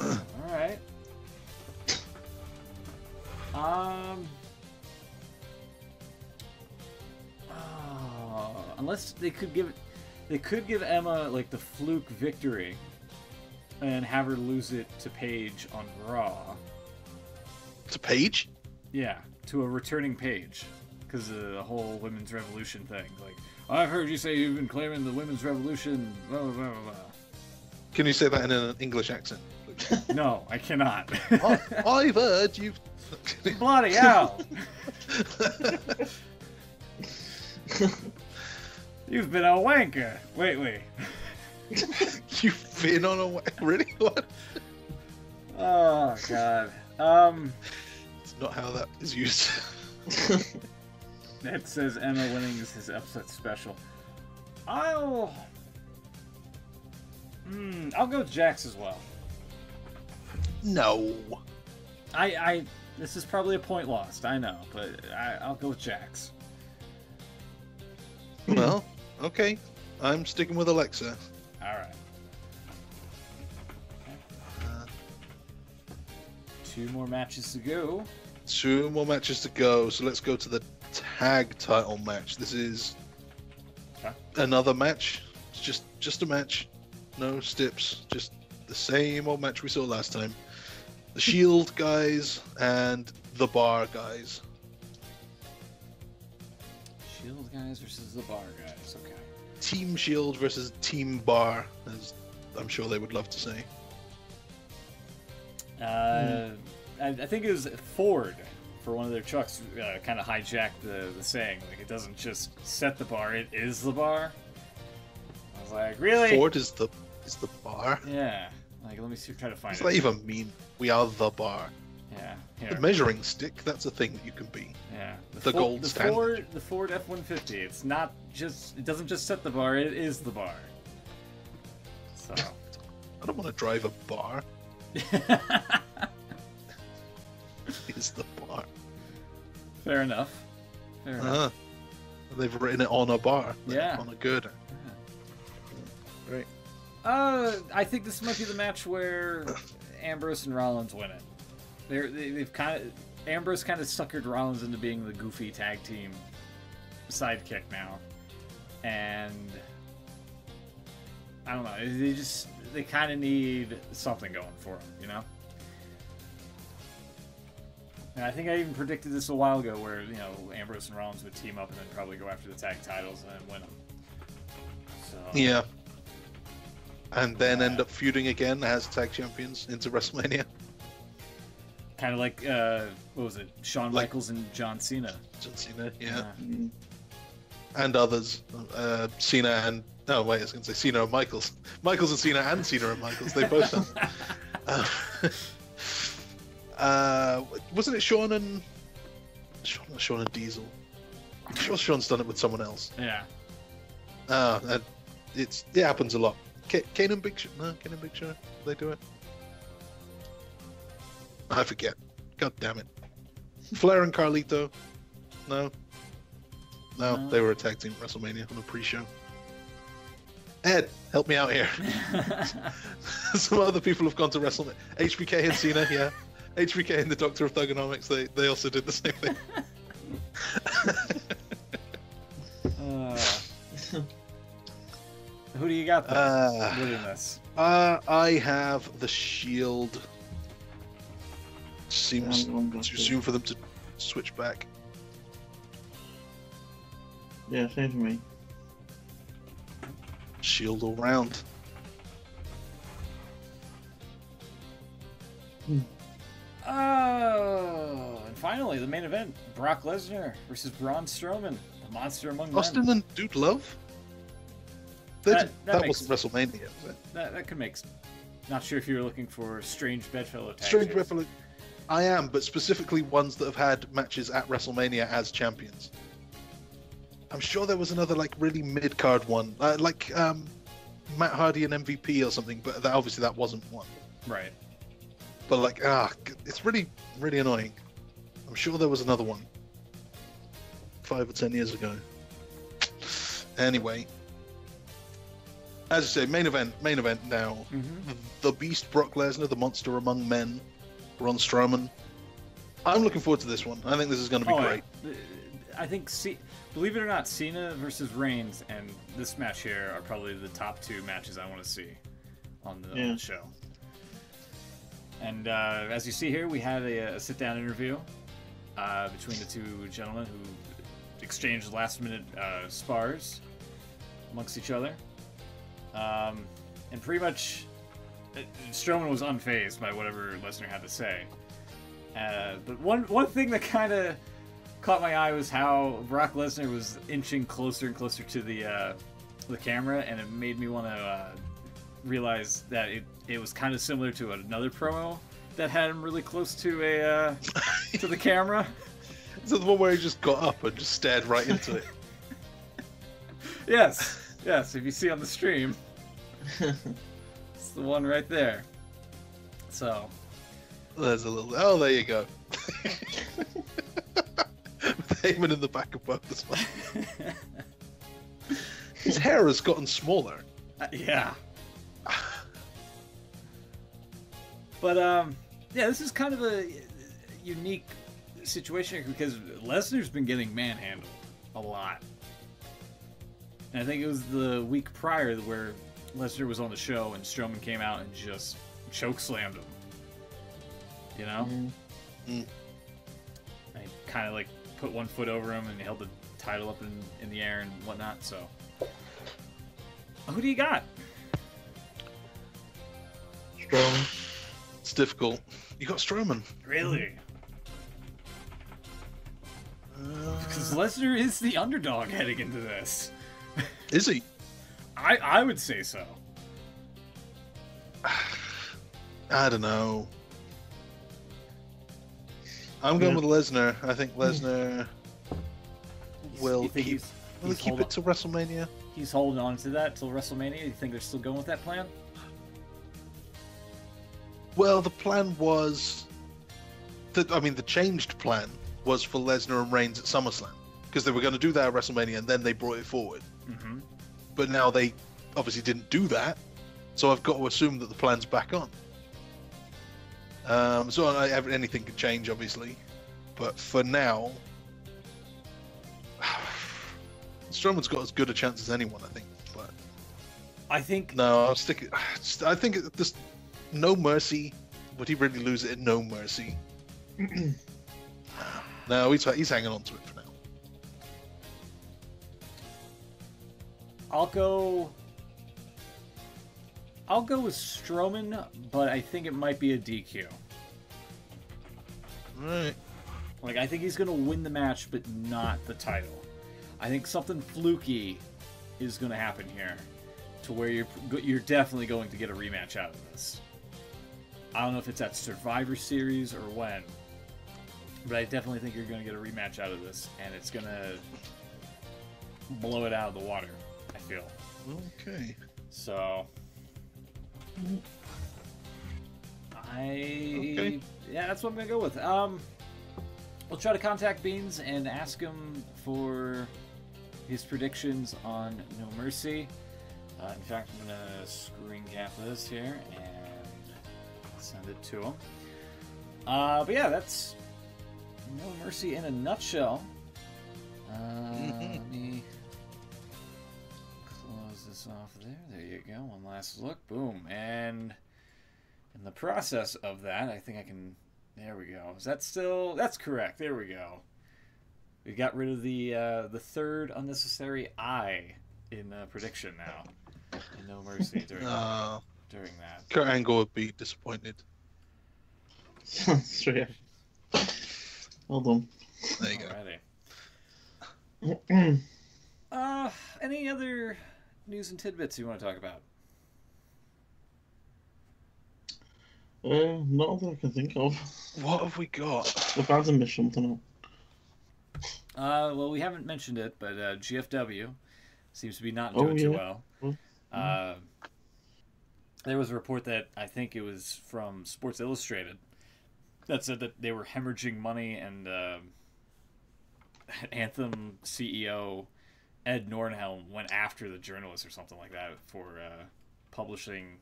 All right. Unless they could give Emma like the fluke victory, and have her lose it to Paige on Raw. To Paige? Yeah, to a returning Paige, because of the whole women's revolution thing. Like, I've heard you say you've been claiming the women's revolution. Blah blah blah blah. Can you say that in an English accent? No, I cannot. I've heard you've. Bloody hell! You've been a wanker. Wait. You've been on a really what? Oh god. It's not how that is used. Ned says Emma winning is his upset special. I'll go with Jax as well. No. This is probably a point lost, I know, but I'll go with Jax. Well, okay. I'm sticking with Alexa. Alright. Two more matches to go. Two more matches to go, so let's go to the tag title match. This is another match. It's just a match. No steps. Just the same old match we saw last time. The Shield guys and the Bar guys. Shield guys versus the Bar guys, okay. Team Shield versus Team Bar, as I'm sure they would love to say. I think it was Ford, for one of their trucks, kind of hijacked the saying. Like, it doesn't just set the bar, it is the bar. I was like, really? Ford is the bar? Yeah. Like, let me see, try to find it. What does that even mean? We are the bar. Yeah. The measuring stick, that's a thing that you can be. Yeah. The gold standard. The Ford F-150. It's not just, it doesn't just set the bar, it is the bar. So. I don't want to drive a bar. It's the bar. Fair enough. They've written it on a bar. Yeah. On a girder. Yeah. Right. I think this might be the match where Ambrose and Rollins win it. They've kind of Ambrose kind of suckered Rollins into being the goofy tag team sidekick now, and I don't know. They kind of need something going for them, you know. And I think I even predicted this a while ago, where Ambrose and Rollins would team up and then probably go after the tag titles and then win them. So Yeah. And then end up feuding again as tag champions into WrestleMania. kind of like what was it? Shawn Michaels and John Cena. John Cena, yeah. And others, Cena and I was going to say Cena and Michaels. Michaels and Cena and Cena and Michaels. They both done. Wasn't it Shawn and Diesel? I'm sure Shawn's done it with someone else. Yeah. It happens a lot. Kane and Big Show? No, Kane and Big Show. They do it. I forget. God damn it. Flair and Carlito? No, they were a tag team at WrestleMania on a pre-show. Ed, help me out here. Some other people have gone to WrestleMania. HBK and Cena, yeah. HBK and the Doctor of Thugonomics, they also did the same thing. Who do you got winning this? I have the Shield. Seems too soon for them to switch back. Yeah, same for me. Shield all round. Oh, and finally, the main event: Brock Lesnar versus Braun Strowman, the monster among men. Austin and Dude Love? That wasn't WrestleMania, was it? That could make. Not sure if you were looking for strange bedfellow tag Strange teams. bedfellow. I am, but specifically ones that have had matches at WrestleMania as champions. I'm sure there was another like really mid-card one, like Matt Hardy and MVP or something, but obviously that wasn't one. Right. But like, it's really, really annoying. I'm sure there was another one 5 or 10 years ago. Anyway, as you say, main event now. Mm-hmm. The Beast Brock Lesnar, the monster among men, Braun Strowman. I'm looking forward to this one. I think this is going to be great. I think, believe it or not, Cena versus Reigns and this match here are probably the top 2 matches I want to see on the show. And as you see here, we had a sit-down interview between the 2 gentlemen who exchanged last-minute spars amongst each other. And pretty much, Strowman was unfazed by whatever Lesnar had to say. But one thing that kind of caught my eye was how Brock Lesnar was inching closer and closer to the camera, and it made me want to realize that it was kind of similar to another promo that had him really close to to the camera. So the one where he just got up and just stared right into it. Yes. If you see on the stream, it's the one right there. So there's a little. Oh, there you go. With Heyman in the back of both as well. His hair has gotten smaller. Yeah. But yeah, this is kind of a unique situation because Lesnar's been getting manhandled a lot. And I think it was the week prior where Lesnar was on the show and Strowman came out and just chokeslammed him. You know? Mm-hmm. I kind of like put one foot over him and held the title up in the air and whatnot, so. Who do you got? Strowman. It's difficult. You got Strowman. Really? Because Lesnar is the underdog heading into this. Is he? I would say so. I don't know. I'm going with Lesnar. I think Lesnar will keep it to WrestleMania. He's holding on to that till WrestleMania. You think they're still going with that plan? Well, the plan was the changed plan was for Lesnar and Reigns at SummerSlam because they were going to do that at WrestleMania and then they brought it forward. Mm-hmm. But now they obviously didn't do that, so I've got to assume that the plan's back on. So anything can change, obviously, but for now, Strowman's got as good a chance as anyone, I think. But I think no, I think this No Mercy. Would he really lose it at No Mercy? No, he's hanging on to it for now. I'll go with Strowman, but I think it might be a DQ. Right. Like, I think he's going to win the match, but not the title. I think something fluky is going to happen here, to where you're definitely going to get a rematch out of this. I don't know if it's at Survivor Series or when, but I definitely think you're going to get a rematch out of this, and it's going to blow it out of the water, I feel. Okay. So, Okay. Yeah, that's what I'm gonna go with. We'll try to contact Beans and ask him for his predictions on No Mercy. In fact, I'm gonna screen cap this here and send it to him. But yeah, that's No Mercy in a nutshell. Let me close this off there. There you go. One last look. Boom. And in the process of that, I think I can... There we go. Is that still... That's correct. There we go. We got rid of the third unnecessary I in prediction now. And No Mercy during that. Kurt Angle would be disappointed. So, yeah. Well done. There you go. Alrighty. Any other news and tidbits you want to talk about? Not that I can think of. What have we got? The fans have missed something up. Well, we haven't mentioned it, but GFW seems to be not doing too well. There was a report that I think it was from Sports Illustrated that said that they were hemorrhaging money, and Anthem CEO Ed Nornhelm went after the journalist or something like that for publishing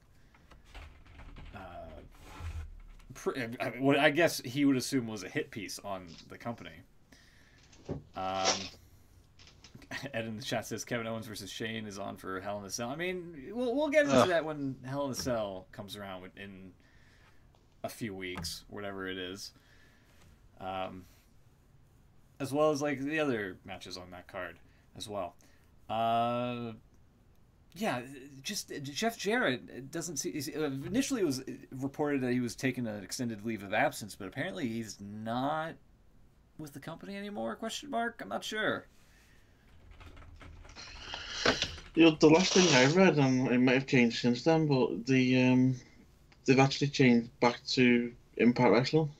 what I guess he would assume was a hit piece on the company. Ed in the chat says Kevin Owens versus Shane is on for Hell in a Cell. I mean, we'll get into that when Hell in a Cell comes around in a few weeks, whatever it is. As well as like the other matches on that card as well. Yeah, just Jeff Jarrett doesn't see. Initially, it was reported that he was taking an extended leave of absence, but apparently he's not with the company anymore? Question mark. I'm not sure. The last thing I read, and it might have changed since then, but they've actually changed back to Impact Wrestling.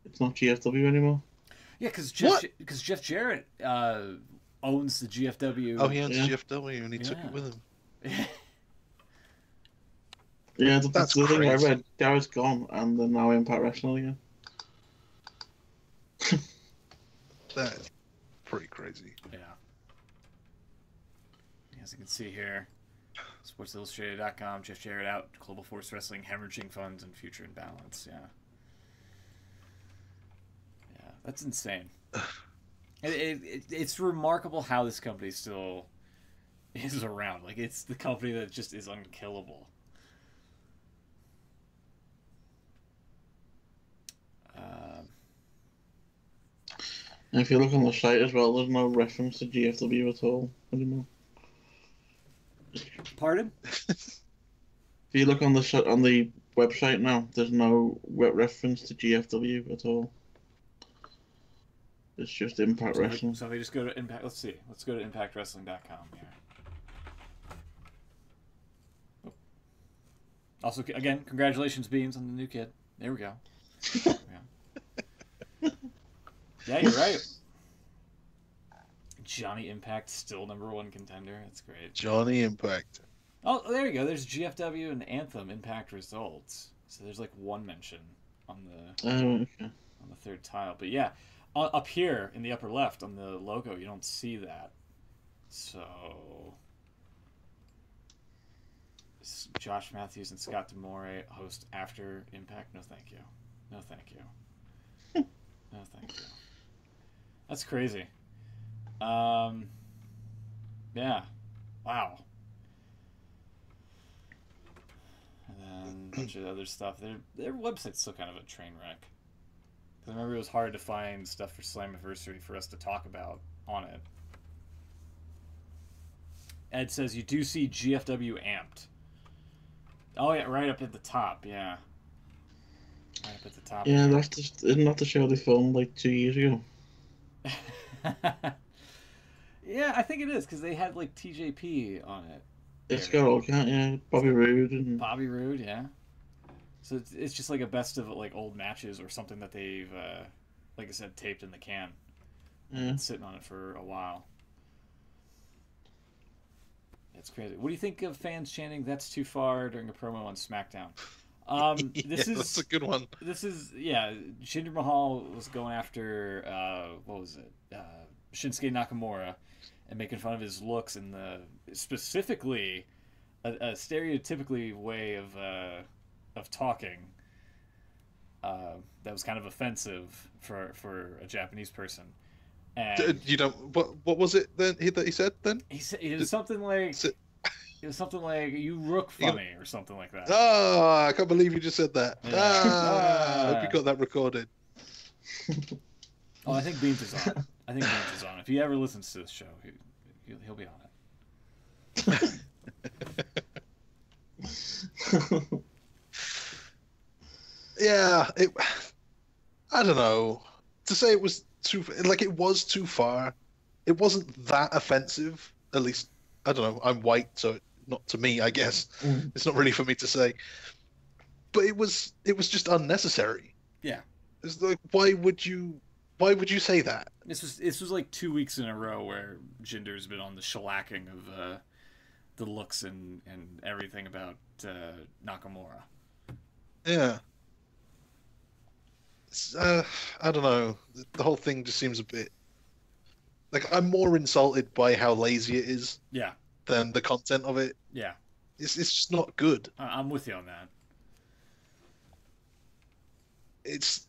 It's not GFW anymore. Yeah, because Jeff Jarrett owns the GFW. Oh, he owns GFW, and he took it with him. Yeah, that's the thing I crazy. read. Jarrett's gone, and they're now Impact Wrestling again. That's pretty crazy. Yeah. As you can see here, SportsIllustrated.com, Jeff Jarrett out, Global Force Wrestling, hemorrhaging funds and future imbalance. Yeah. Yeah, that's insane. It's remarkable how this company still is around. Like, it's the company that just is unkillable. And if you look on the site as well, there's no reference to GFW at all anymore. Pardon? If you look on the website now, there's no reference to GFW at all. It's just Impact Wrestling. So if we just go to Impact, let's see. Let's go to ImpactWrestling.com here. Oh. Also, again, congratulations, Beans, on the new kid. There we go. Yeah, you're right. Johnny Impact still #1 contender. That's great. Johnny Impact. Oh, there you go. There's GFW and Anthem Impact results. So there's like one mention on the on the third tile. But yeah, up here in the upper left on the logo, you don't see that. So Josh Matthews and Scott D'Amore host after Impact. No, thank you. No, thank you. No, thank you. That's crazy. Yeah. Wow. And then a bunch of other stuff. Their website's still kind of a train wreck. Because I remember it was hard to find stuff for Slammiversary for us to talk about on it. Ed says you do see GFW amped. Oh yeah, right up at the top. Yeah. Right up at the top. Yeah, that's just isn't that the show they filmed like 2 years ago? Yeah, I think it is because they had like TJP on it. It's got all kind, yeah. Bobby Roode and Bobby Roode, yeah. So it's just like a best of like old matches or something that they've, like I said, taped in the can. yeah. Been sitting on it for a while. It's crazy. What do you think of fans chanting "That's too far" during a promo on SmackDown? That's a good one. This is Jinder Mahal was going after what was it? Shinsuke Nakamura and making fun of his looks and specifically a stereotypically way of talking that was kind of offensive for a Japanese person. And You don't. What was it then that he said then? he said it was something like "You look funny" or something like that. Oh, I can't believe you just said that. Yeah. I hope you got that recorded. Oh, I think Beans is on. I think Beans is on. If he ever listens to this show, he'll be on it. yeah, I don't know. To say it was too, like it was too far. It wasn't that offensive. At least, I don't know. I'm white, so not to me, I guess. Mm. It's not really for me to say. But it was just unnecessary. Yeah. It's like, why would you say that? This was like 2 weeks in a row where Jinder's been on the shellacking of the looks and everything about Nakamura. Yeah. I don't know. The whole thing just seems a bit like I'm more insulted by how lazy it is Yeah. than the content of it. Yeah. It's just not good. I'm with you on that. It's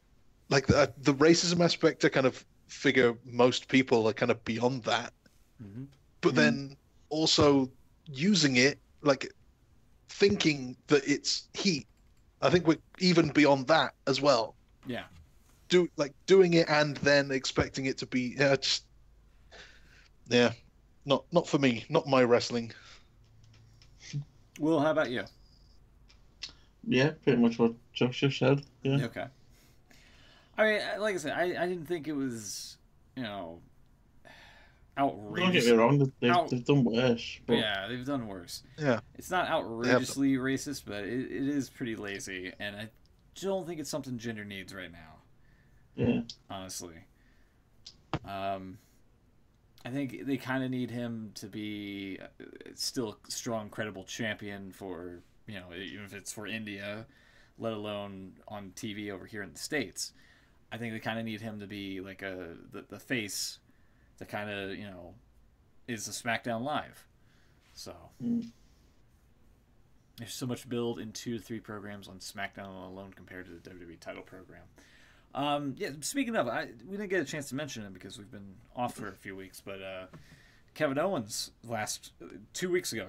like the racism aspect. I kind of figure most people are kind of beyond that, but then also using it like thinking that it's heat. I think we're even beyond that as well. Yeah. Doing it and then expecting it to be not for me, not my wrestling. Will, how about you? Yeah, pretty much what Josh just said. Yeah. Okay. I mean, like I said, I didn't think it was, outrageous. Don't get me wrong, they've done worse. But... Yeah, they've done worse. Yeah. It's not outrageously racist, but it is pretty lazy, and I don't think it's something Jinder needs right now. Yeah. Honestly. I think they kind of need him to be still a strong, credible champion for, even if it's for India, let alone on TV over here in the States. I think they kind of need him to be like the face that kind of, is the SmackDown Live. So there's so much build in 2 to 3 programs on SmackDown alone compared to the WWE title program. Yeah, speaking of, we didn't get a chance to mention him because we've been off for a few weeks, but Kevin Owens 2 weeks ago,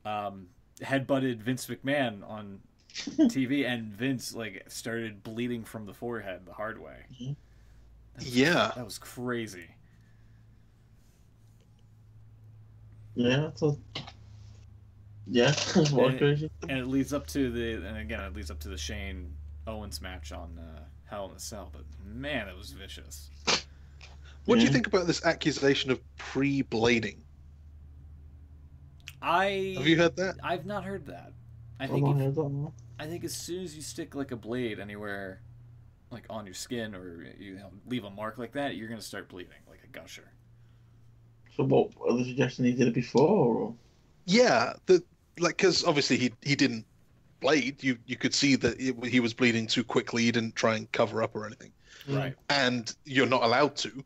headbutted Vince McMahon on TV, and Vince started bleeding from the forehead the hard way. That was crazy. Yeah, it was crazy. And it leads up to the Shane Owens match on Hell in a Cell, but man, it was vicious. What do you think about this accusation of pre-blading? Have you heard that? I've not heard that. I think as soon as you stick a blade anywhere, on your skin, or leave a mark like that, you're gonna start bleeding like a gusher. So what? Are they suggesting he did it before? Or? Yeah, because obviously he didn't blade. You could see that he was bleeding too quickly. He didn't try and cover up or anything. Right. And you're not allowed to.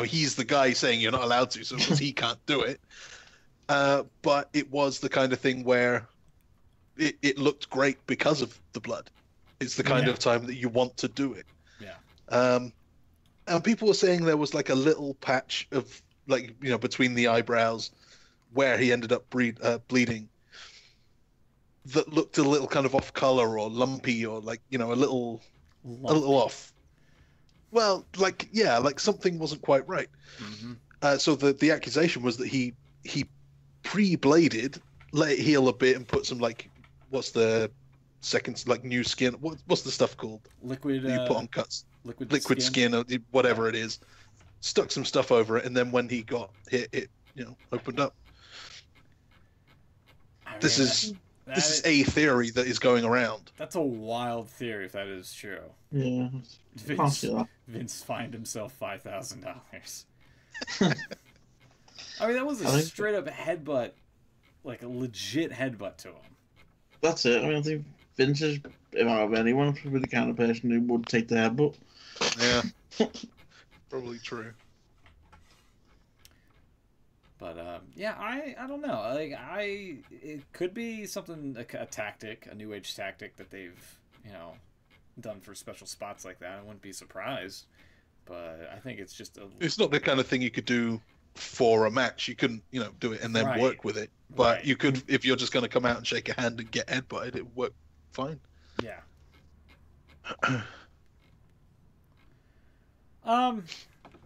He's the guy saying you're not allowed to, so he can't do it. But it was the kind of thing where it looked great because of the blood. It's the kind of time that you want to do it. Yeah. And people were saying there was a little patch of between the eyebrows where he ended up bleeding that looked a little kind of off color or lumpy or a little off. Well, something wasn't quite right. Mm-hmm. So the accusation was that he pre-bladed, let it heal a bit, and put some what's the second new skin? What's the stuff called? Liquid. That you put on cuts. Liquid skin or whatever it is. Stuck some stuff over it, and then when he got hit, it opened up. This is a theory that is going around. That's a wild theory if that is true. Yeah. Vince fined himself $5,000. I mean, that was a straight up headbutt, a legit headbutt to him. That's it. I mean, I think Vince is, if I have anyone, probably the kind of person who would take the headbutt. Yeah. Probably true. But I don't know. It could be something, a tactic, a new age tactic that they've done for special spots like that. I wouldn't be surprised. But I think it's just it's not the kind of thing you could do for a match. You couldn't do it and then work with it. But you could, if you're just going to come out and shake a hand and get headbutted, it would work fine. Yeah.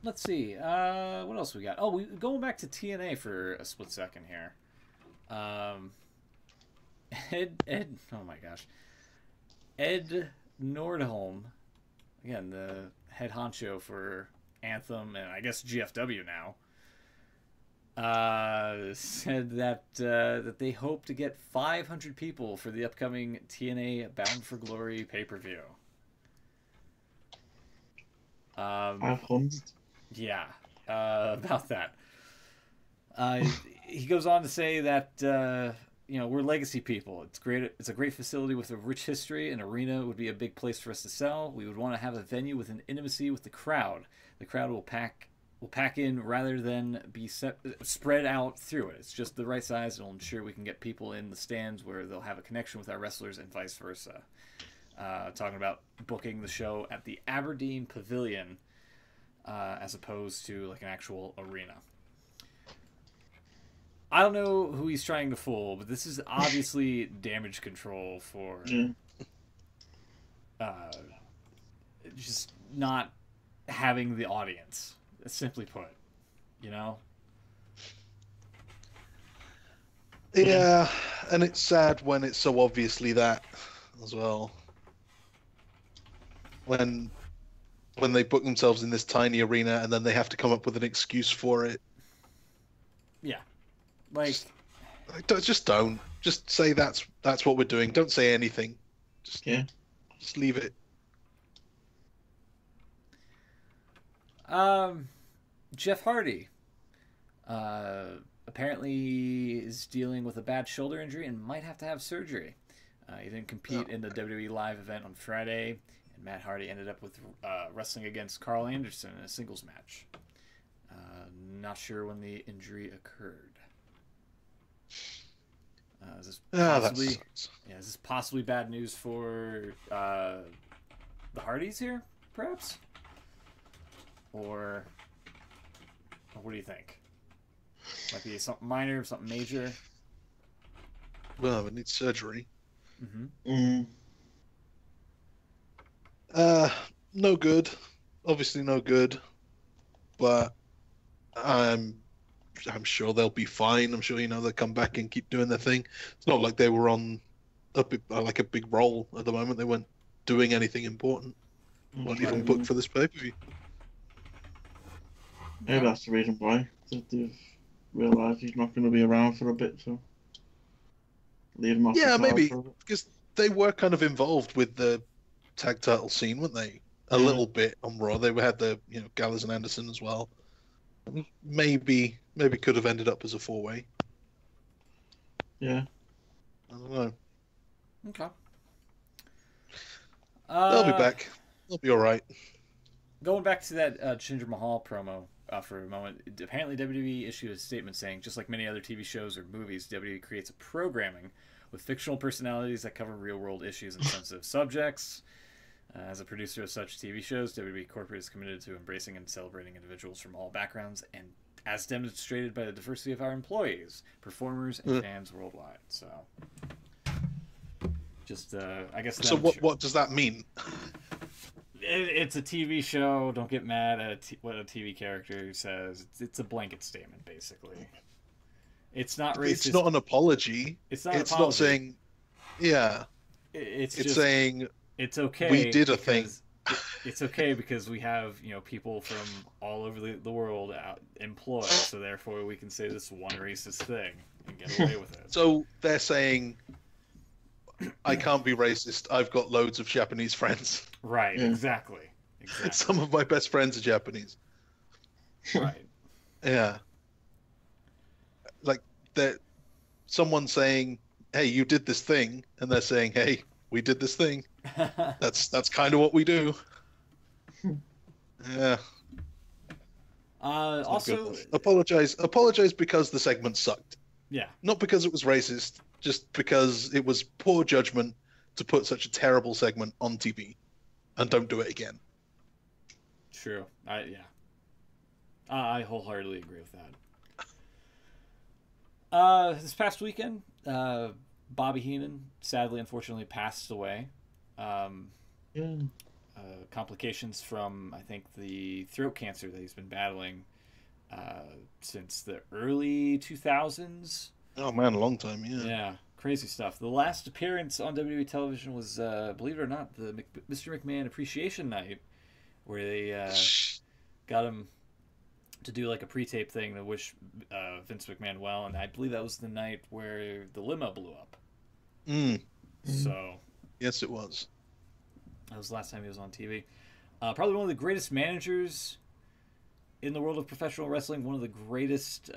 Let's see. What else we got? Oh, going back to TNA for a split second here. Ed. Oh my gosh. Ed Nordholm, again, the head honcho for Anthem and I guess GFW now, said that that they hope to get 500 people for the upcoming TNA Bound for Glory pay-per-view. 500. Yeah, about that. He goes on to say that we're legacy people. It's great. It's a great facility with a rich history. An arena would be a big place for us to sell. We would want to have a venue with an intimacy with the crowd. The crowd will pack in rather than be spread out through it. It's just the right size. It'll ensure we can get people in the stands where they'll have a connection with our wrestlers and vice versa. Talking about booking the show at the Aberdeen Pavilion as opposed to like an actual arena. I don't know who he's trying to fool, but this is obviously damage control for just not having the audience, simply put, you know? Yeah, and it's sad when it's so obviously that as well. When they book themselves in this tiny arena and then they have to come up with an excuse for it. Yeah. Like, just don't. Just say that's what we're doing. Don't say anything. Just leave it. Jeff Hardy apparently is dealing with a bad shoulder injury and might have to have surgery. He didn't compete in the WWE Live event on Friday, and Matt Hardy ended up with wrestling against Carl Anderson in a singles match. Not sure when the injury occurred. Is this possibly bad news for the Hardys here, perhaps? Or what do you think? Might be something minor, something major. Well, it needs surgery. Mm-hmm. No good. Obviously no good. But I'm sure they'll be fine. I'm sure they'll come back and keep doing their thing. It's not like they were on a big role at the moment. They weren't doing anything important. Weren't even booked for this pay-per-view. Maybe that's the reason why they've realised he's not going to be around for a bit, so leave him off. Yeah, maybe because they were kind of involved with the tag title scene, weren't they? A little bit on Raw. They had the Gallows and Anderson as well. Maybe could have ended up as a 4-way. Yeah. I don't know. Okay. They'll be back. They'll be all right. Going back to that Jinder Mahal promo for a moment, apparently WWE issued a statement saying, just like many other TV shows or movies, WWE creates a programming with fictional personalities that cover real-world issues and sensitive subjects. As a producer of such TV shows, WWE Corporate is committed to embracing and celebrating individuals from all backgrounds, and as demonstrated by the diversity of our employees, performers, and fans worldwide. So, just I guess. So what does that mean? It's a TV show. Don't get mad at what a TV character says. It's a blanket statement, basically. It's not racist. It's not an apology. It's not. It's not saying. Yeah. It's just saying. It's okay. We did a thing. It's okay because we have people from all over the world employed, so therefore we can say this one racist thing and get away with it. So they're saying, I can't be racist. I've got loads of Japanese friends. Right. Yeah. Exactly. Some of my best friends are Japanese. Right. Yeah. Like someone saying, "Hey, you did this thing," and they're saying, "Hey, we did this thing." That's kind of what we do. Yeah. Also, apologize because the segment sucked. Yeah. Not because it was racist, just because it was poor judgment to put such a terrible segment on TV, and don't do it again. True. I wholeheartedly agree with that. This past weekend, Bobby Heenan sadly, unfortunately, passed away. Complications from, I think, the throat cancer that he's been battling since the early 2000s. Oh man, a long time, yeah. Yeah, Crazy stuff. The last appearance on WWE television was, believe it or not, the Mr. McMahon Appreciation Night, where they got him to do like a pre-tape thing to wish Vince McMahon well, and I believe that was the night where the limo blew up. So yes, it was. That was the last time he was on TV. Probably one of the greatest managers in the world of professional wrestling, one of the greatest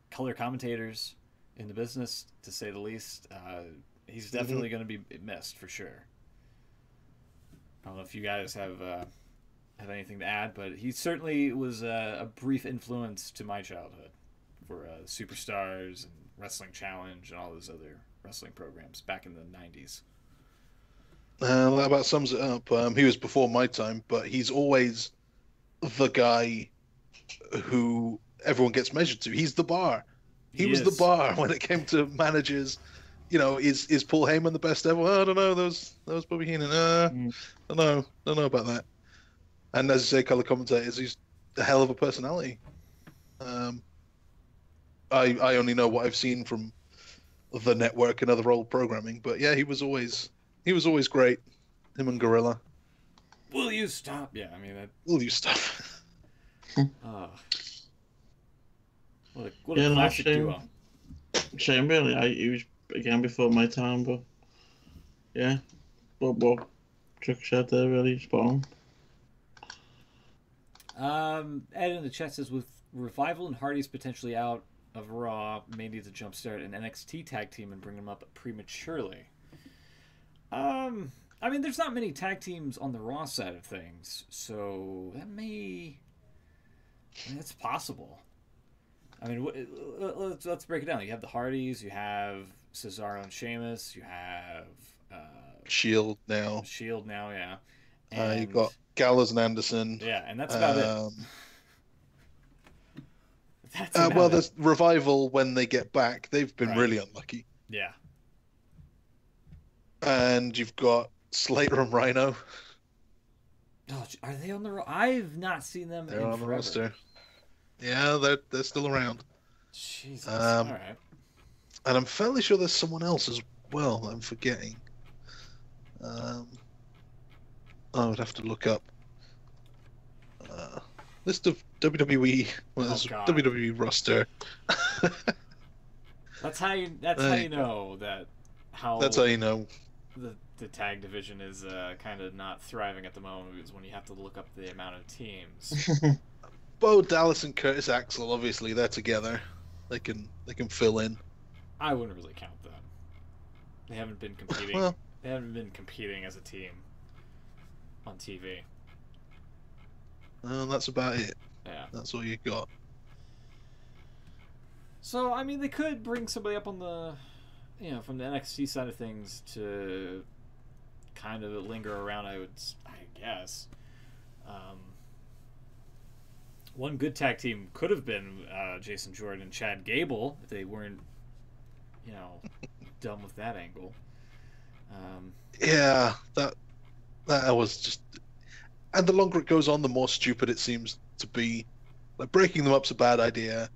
color commentators in the business, to say the least. He's definitely going to be missed for sure. I don't know if you guys have anything to add, but he certainly was a brief influence to my childhood for Superstars and Wrestling Challenge and all those other wrestling programs back in the 90s. That about sums it up. He was before my time, but he's always the guy who everyone gets measured to. He's the bar. He was the bar when it came to managers. You know, is Paul Heyman the best ever? Oh, I don't know. That was Bobby Heenan. Don't know about that. And as you say, color commentators, he's a hell of a personality. I only know what I've seen from the network and other old programming, but yeah, he was always great. Him and Gorilla. Will you stop? Yeah, I mean, Will you stop? What a classic duo. Shame, really. He was again before my time, but yeah, what Chuck said there really spot on. Ed in the chat says, with Revival and Hardy's potentially out of Raw, may need to jumpstart an NXT tag team and bring them up prematurely. I mean, there's not many tag teams on the Raw side of things, so that it's possible. I mean, let's break it down. You have the Hardys, you have Cesaro and Sheamus, you have Shield now, yeah. And you got Gallows and Anderson. Yeah, and that's about it. There's Revival when they get back. They've been really unlucky. Yeah. And you've got Slater and Rhino. Oh, are they on the? I've not seen them. They're on the roster. Yeah, they're still around. Jesus. All right. And I'm fairly sure there's someone else as well that I'm forgetting. I would have to look up list of WWE. WWE roster. That's how you know that. That's how you know the tag division is kind of not thriving at the moment, is when you have to look up the amount of teams. Bo Dallas and Curtis Axel, obviously they're together. They can fill in. I wouldn't really count that. They haven't been competing. Well, they haven't been competing as a team on TV. That's about it. Yeah. That's all you got. So, I mean, they could bring somebody up on the, from the NXT side of things to kind of linger around, I guess. One good tag team could have been Jason Jordan and Chad Gable if they weren't, done with that angle. Yeah, that was just... And the longer it goes on, the more stupid it seems to be. Like, breaking them up's a bad idea.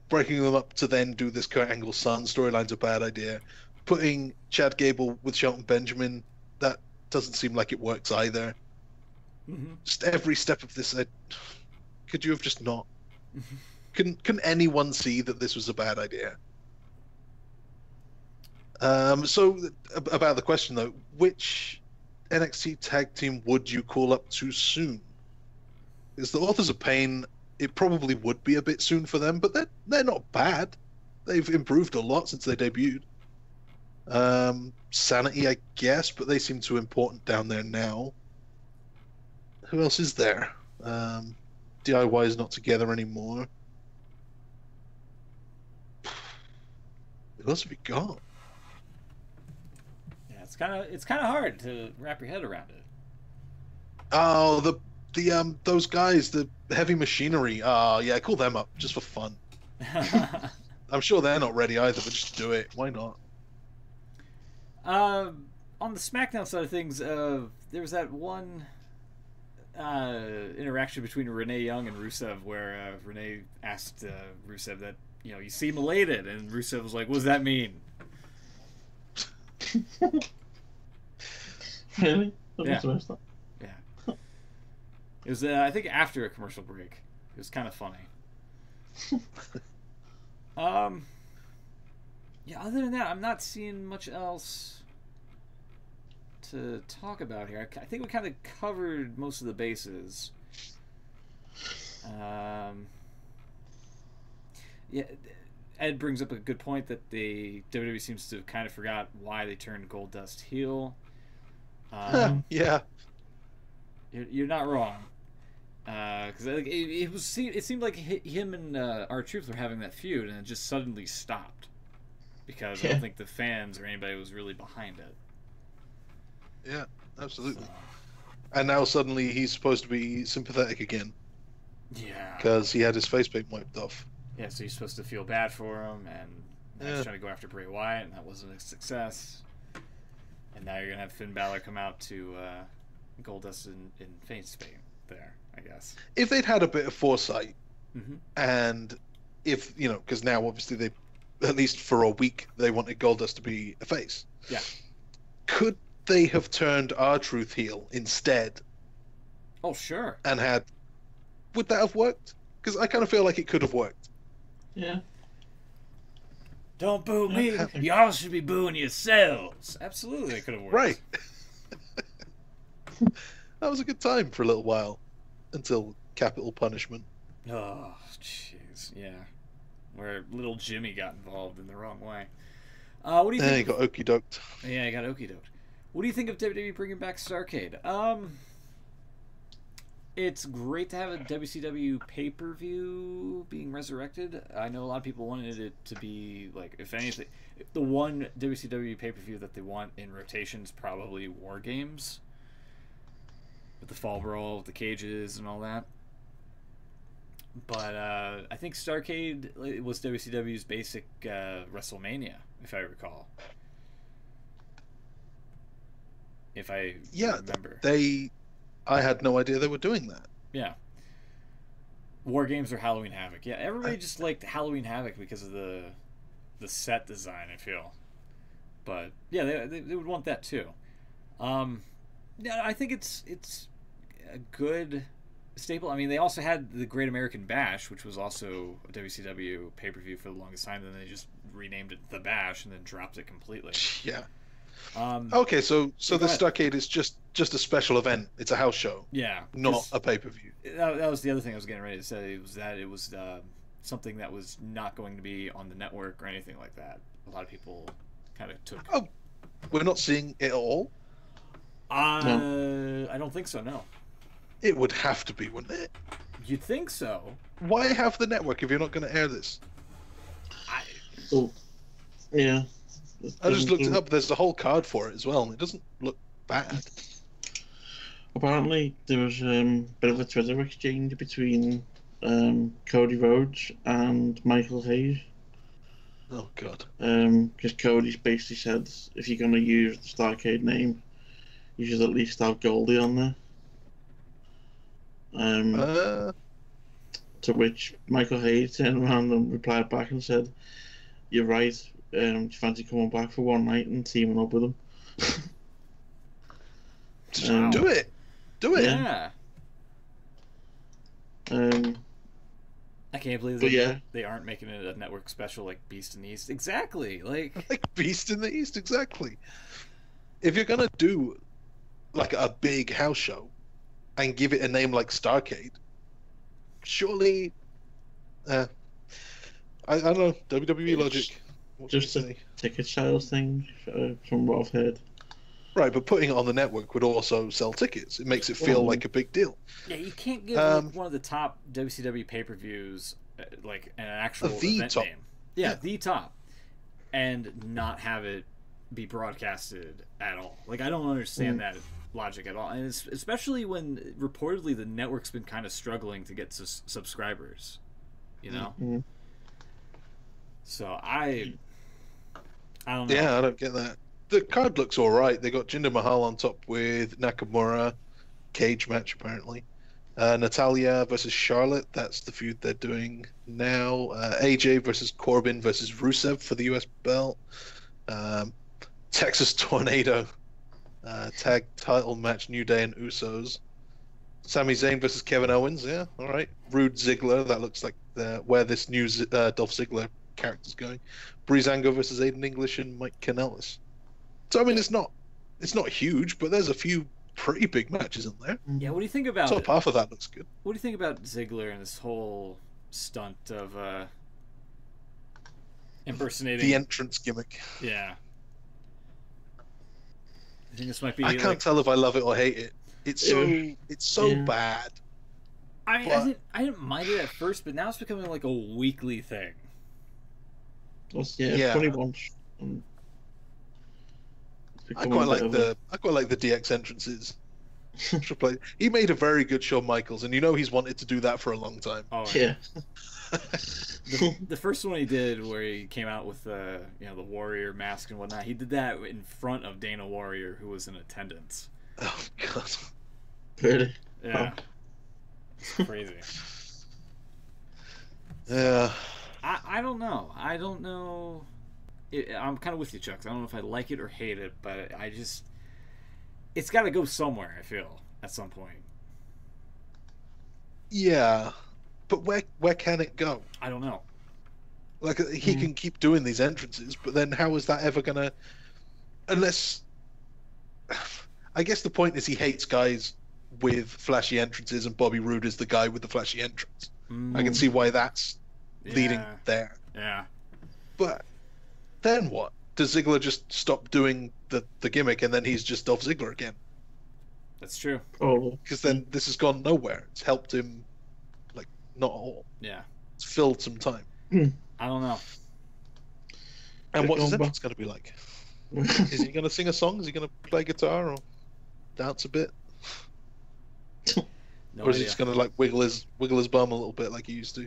Breaking them up to then do this Kurt Angle's son storyline's a bad idea. Putting Chad Gable with Shelton Benjamin, that doesn't seem like it works either. Mm-hmm. Just every step of this, could you have just not? Can anyone see that this was a bad idea? So about the question though, which NXT tag team would you call up too soon? Because the Authors of Pain, it probably would be a bit soon for them, but they're not bad. They've improved a lot since they debuted. Sanity, I guess, but they seem too important down there now. Who else is there? DIY is not together anymore. Who else have we got? Yeah, it's kind of hard to wrap your head around it. Oh, those guys, the Heavy Machinery. Yeah, call them up just for fun. I'm sure they're not ready either, but just do it. Why not? On the SmackDown side of things, there was that one interaction between Renee Young and Rusev where Renee asked Rusev that, you seem elated, and Rusev was like, what does that mean? Really? I Yeah. must have missed that. Yeah. It was, I think, after a commercial break. It was kind of funny. Yeah, other than that, I'm not seeing much else to talk about here. I think we kind of covered most of the bases. Yeah, Ed brings up a good point that the WWE seems to have kind of forgot why they turned Goldust heel. Yeah. You're not wrong. Because it seemed like him and R-Truth were having that feud, and it just suddenly stopped because I don't think the fans or anybody was really behind it. Yeah, absolutely. So, And now suddenly he's supposed to be sympathetic again yeah. because he had his face paint wiped off. Yeah, so you're supposed to feel bad for him, and now he's Yeah. trying to go after Bray Wyatt, and that wasn't a success. And now you're gonna have Finn Balor come out to Goldust in face paint there, I guess. If they'd had a bit of foresight, Mm-hmm. and if, you know, because now obviously they, at least for a week, they wanted Goldust to be a face. Yeah. Could they have turned R-Truth heel instead Oh, sure. and had... Would that have worked? Because I kind of feel like it could have worked. Yeah. Don't boo me. Y'all should be booing yourselves. Absolutely, it could have worked. Right. That was a good time for a little while. Until capital punishment. Oh, jeez. Yeah. Where little Jimmy got involved in the wrong way. What do you He think? got okey doked. Yeah, I got okey doked. What do you think of WWE bringing back Starrcade? It's great to have a WCW pay-per-view being resurrected. I know a lot of people wanted it to be, like, if anything, the one WCW pay-per-view that they want in rotation is probably War Games. With the Fall Brawl, with the cages and all that. But I think Starrcade was WCW's basic WrestleMania, if I recall. If I remember. I had no idea they were doing that. Yeah. War Games or Halloween Havoc. Yeah, everybody just liked Halloween Havoc because of the set design, I feel. But yeah, they would want that too. Yeah, I think it's a good staple. I mean, they also had the Great American Bash, which was also a WCW pay-per-view for the longest time. Then they just renamed it The Bash and then dropped it completely. Yeah. Okay, so yeah, the Starrcade is just a special event. It's a house show, Yeah. not a pay-per-view. That was the other thing I was getting ready to say. It was something that was not going to be on the network or anything like that. A lot of people kind of took. Oh, we're not seeing it all? I don't think so, no. It would have to be, wouldn't it? You'd think so. Why have the network if you're not going to air this? Oh, yeah. I just looked it up. There's a whole card for it as well, and it doesn't look bad. Apparently, there was a bit of a Twitter exchange between Cody Rhodes and Michael Hayes. Oh, God. Because Cody's basically said, if you're going to use the Starrcade name, you should at least have Goldie on there. To which Michael Hayes turned around and replied back and said, "You're right. Do you fancy coming back for one night and teaming up with him?" Wow. Do it. Do it. Yeah. I can't believe they aren't making it a network special like Beast in the East. Exactly. Like Beast in the East, exactly. If you're going to do like a big house show and give it a name like Starrcade, surely, I don't know, WWE logic. What Just can you a say? ticket sales thing, from what I've heard. Right, but putting it on the network would also sell tickets. It makes it feel like a big deal. Yeah, you can't give like, one of the top WCW pay-per-views like an actual event top. name. Yeah, the top, and not have it be broadcasted at all. Like, I don't understand that logic at all, and it's, especially when reportedly the network's been kind of struggling to get subscribers. You know. Mm-hmm. So I don't know. Yeah, I don't get that. The card looks all right. They got Jinder Mahal on top with Nakamura, cage match apparently. Natalia versus Charlotte. That's the feud they're doing now. AJ versus Corbin versus Rusev for the US belt. Texas Tornado. Tag title match, New Day and Usos. Sami Zayn versus Kevin Owens. Yeah, all right. Rude Ziggler. That looks like where this new Dolph Ziggler character's going. Breezango versus Aiden English and Mike Kanellis. So I mean, it's not huge, but there's a few pretty big matches in there. Yeah, what do you think about Top half of that looks good. What do you think about Ziggler and this whole stunt of impersonating The entrance gimmick. Yeah. I think this might be. I can't tell if I love it or hate it. It's so bad. I didn't mind it at first, but now it's becoming like a weekly thing. Yeah. Pretty much. I quite like the DX entrances. He made a very good Shawn Michaels, and you know he's wanted to do that for a long time. Oh yeah. The first one he did, where he came out with the warrior mask and whatnot, he did that in front of Dana Warrior, who was in attendance. Oh God. Really? Yeah. Oh. It's crazy. Yeah. I don't know. I'm kind of with you, Chuck. I don't know if I like it or hate it, but it's got to go somewhere, I feel, at some point. Yeah. But where can it go? I don't know. Like, he can keep doing these entrances, but then how is that ever gonna... Unless... I guess the point is he hates guys with flashy entrances, and Bobby Roode is the guy with the flashy entrance. I can see why that's leading there. Yeah. But then what? Does Ziggler just stop doing the gimmick, and then he's just Dolph Ziggler again? That's true. Oh. Because then this has gone nowhere. It's helped him, like, not all. Yeah. It's filled some time. I don't know. And what's his entrance going to be like? Is he going to sing a song? Is he going to play guitar or dance a bit? Or is he just going to like wiggle his bum a little bit like he used to?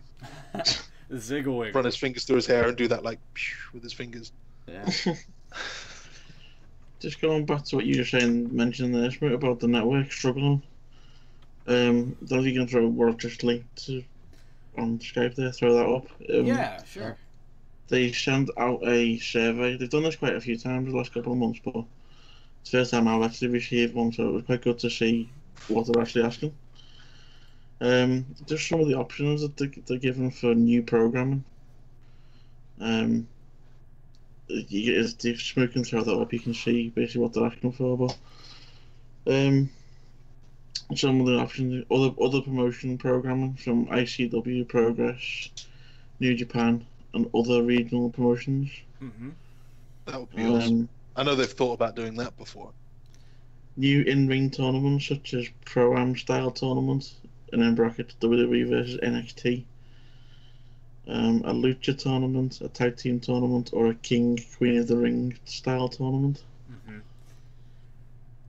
The Ziggle wiggle. Run his fingers through his hair and do that like with his fingers. Yeah. Just going back to what you were mentioning there, Smith, about the network struggling. Don't you can throw Roger's link on Skype there? Throw that up. Yeah, sure. They sent out a survey. They've done this quite a few times the last couple of months, but it's the first time I've actually received one, so it was quite good to see what they're actually asking. Just some of the options that they're given for new programming. If Smoke can throw that up, you can see basically what they're asking for. But some of the options, other promotion programming from ICW, Progress, New Japan, and other regional promotions. Mm-hmm. That would be awesome. I know they've thought about doing that before. New in-ring tournaments such as Pro-Am style tournament, and then bracket WWE versus NXT. A lucha tournament, a tag team tournament, or a King Queen of the Ring style tournament. Mm-hmm.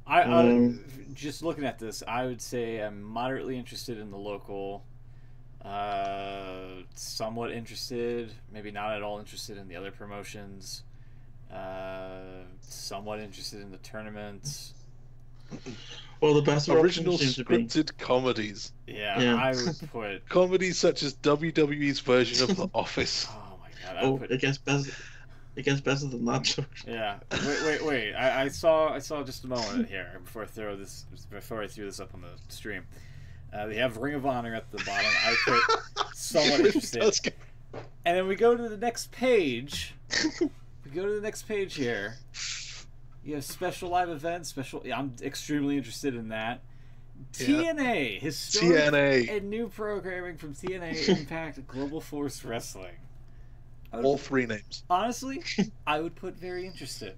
I just looking at this, I would say I'm moderately interested in the local. Somewhat interested, maybe not at all interested in the other promotions. Somewhat interested in the tournaments. Well, the best original scripted comedies. Yeah, I would put comedies such as WWE's version of The Office. Oh my god! It gets better. It gets better than that. Yeah. Wait. I saw just a moment here before I threw this up on the stream. They have Ring of Honor at the bottom. I put somewhat interested. And then we go to the next page. Here. You have special live events. I'm extremely interested in that. Yeah. TNA, historic and new programming from TNA Impact Global Force Wrestling. All three names. Honestly, I would put very interested.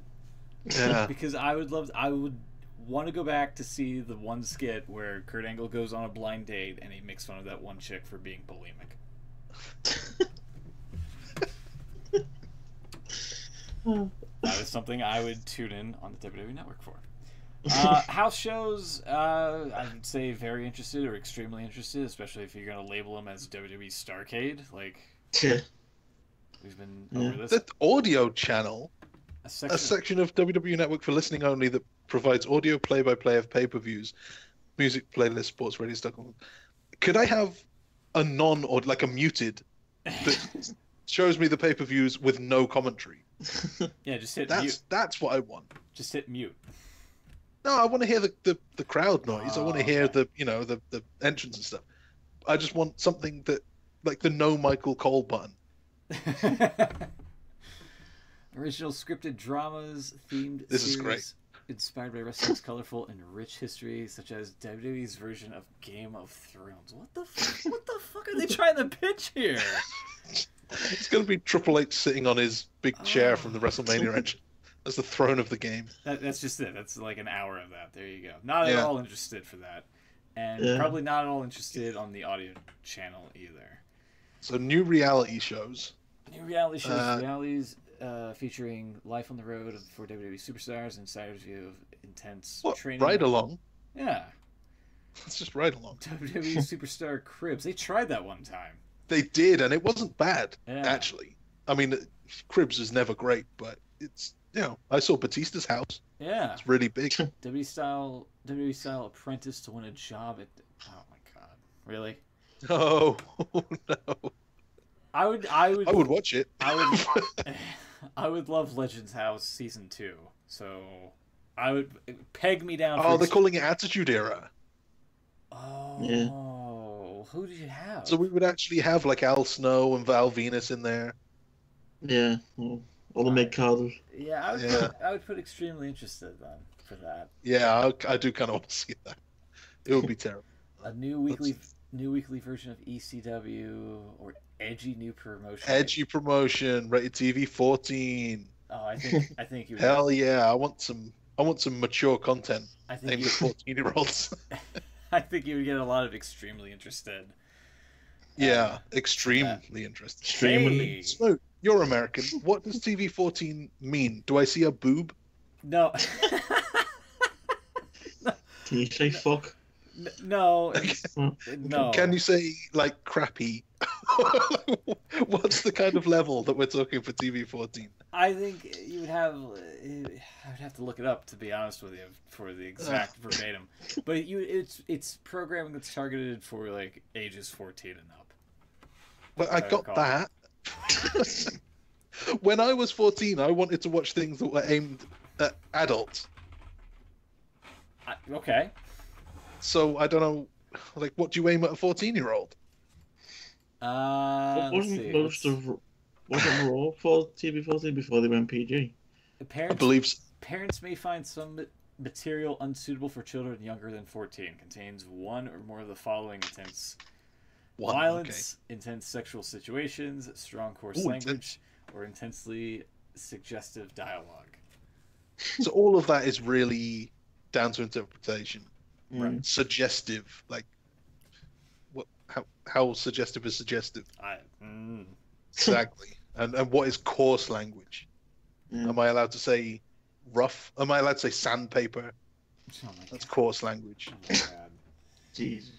Yeah. Because I would want to go back to see the one skit where Kurt Angle goes on a blind date and he makes fun of that one chick for being bulimic. That is something I would tune in on the WWE Network for. House shows, I would say very interested or extremely interested, especially if you're going to label them as WWE Starrcade. Like, we've been over this. That audio channel, a section of WWE Network for listening only that provides audio play-by-play of pay-per-views, music playlist, sports radio stuff. Could I have a like a muted that shows me the pay-per-views with no commentary. Yeah, just hit mute. That's what I want. Just hit mute. No, I want to hear the crowd noise. I want to hear okay. the entrance and stuff. I just want something that, like the no Michael Cole button. Original scripted dramas, themed This series is great. inspired by wrestling's colorful and rich history, such as WWE's version of Game of Thrones. What the fuck are they trying to pitch here? It's going to be Triple H sitting on his big chair from the WrestleMania entrance. That's the throne of the game. That's just it. That's like an hour of that. There you go. Not at Yeah. all interested for that. And Yeah. probably not at all interested on the audio channel either. So new reality shows. New reality shows, realities featuring life on the road for WWE superstars, insider's view of intense What? training. Ride along. Yeah. Let's just ride along. WWE Superstar Cribs. They tried that one time. They did, and it wasn't bad, Yeah. actually. I mean, Cribs is never great, but it's, I saw Batista's house. Yeah. It's really big. WWE style apprentice to win a job at. Oh my god. Really? Oh, no. I would I would watch it. I would love Legends House season 2. So I would peg me down. Oh, they're calling it Attitude Era. Oh, Yeah. who did you have? So we would actually have like Al Snow and Val Venus in there. Yeah, well, all the mid-carders. Yeah, I would put extremely interested then for that. Yeah, I do kind of want to see that. It would be terrible. A new weekly version of ECW or edgy new promotion. Edgy promotion, rated TV 14. Oh, I think you would. Hell yeah, I want some mature content I think aimed you, at 14-year-olds. I think you would get a lot of extremely interested. Yeah, extremely interested. Hey. So, you're American. What does TV 14 mean? Do I see a boob? No. Can you say fuck? No. No. Can you say like crappy? What's the kind of level that we're talking for TV 14? I think you would have. I would have to look it up to be honest with you for the exact verbatim. But it's programming that's targeted for like ages 14 and up. But I got that. When I was 14, I wanted to watch things that were aimed at adults. Okay. So I don't know, like, what do you aim at a 14-year-old? Wasn't Raw for TV 14 before they went PG? I believe so. Parents may find some material unsuitable for children younger than 14. Contains one or more of the following intense violence, intense sexual situations, strong coarse language, or intensely suggestive dialogue. So all of that is really down to interpretation. Right. Suggestive, like, how suggestive is suggestive? Exactly. And what is coarse language? Yeah. Am I allowed to say rough? Am I allowed to say sandpaper? Oh That's coarse language. Oh my god. Jesus.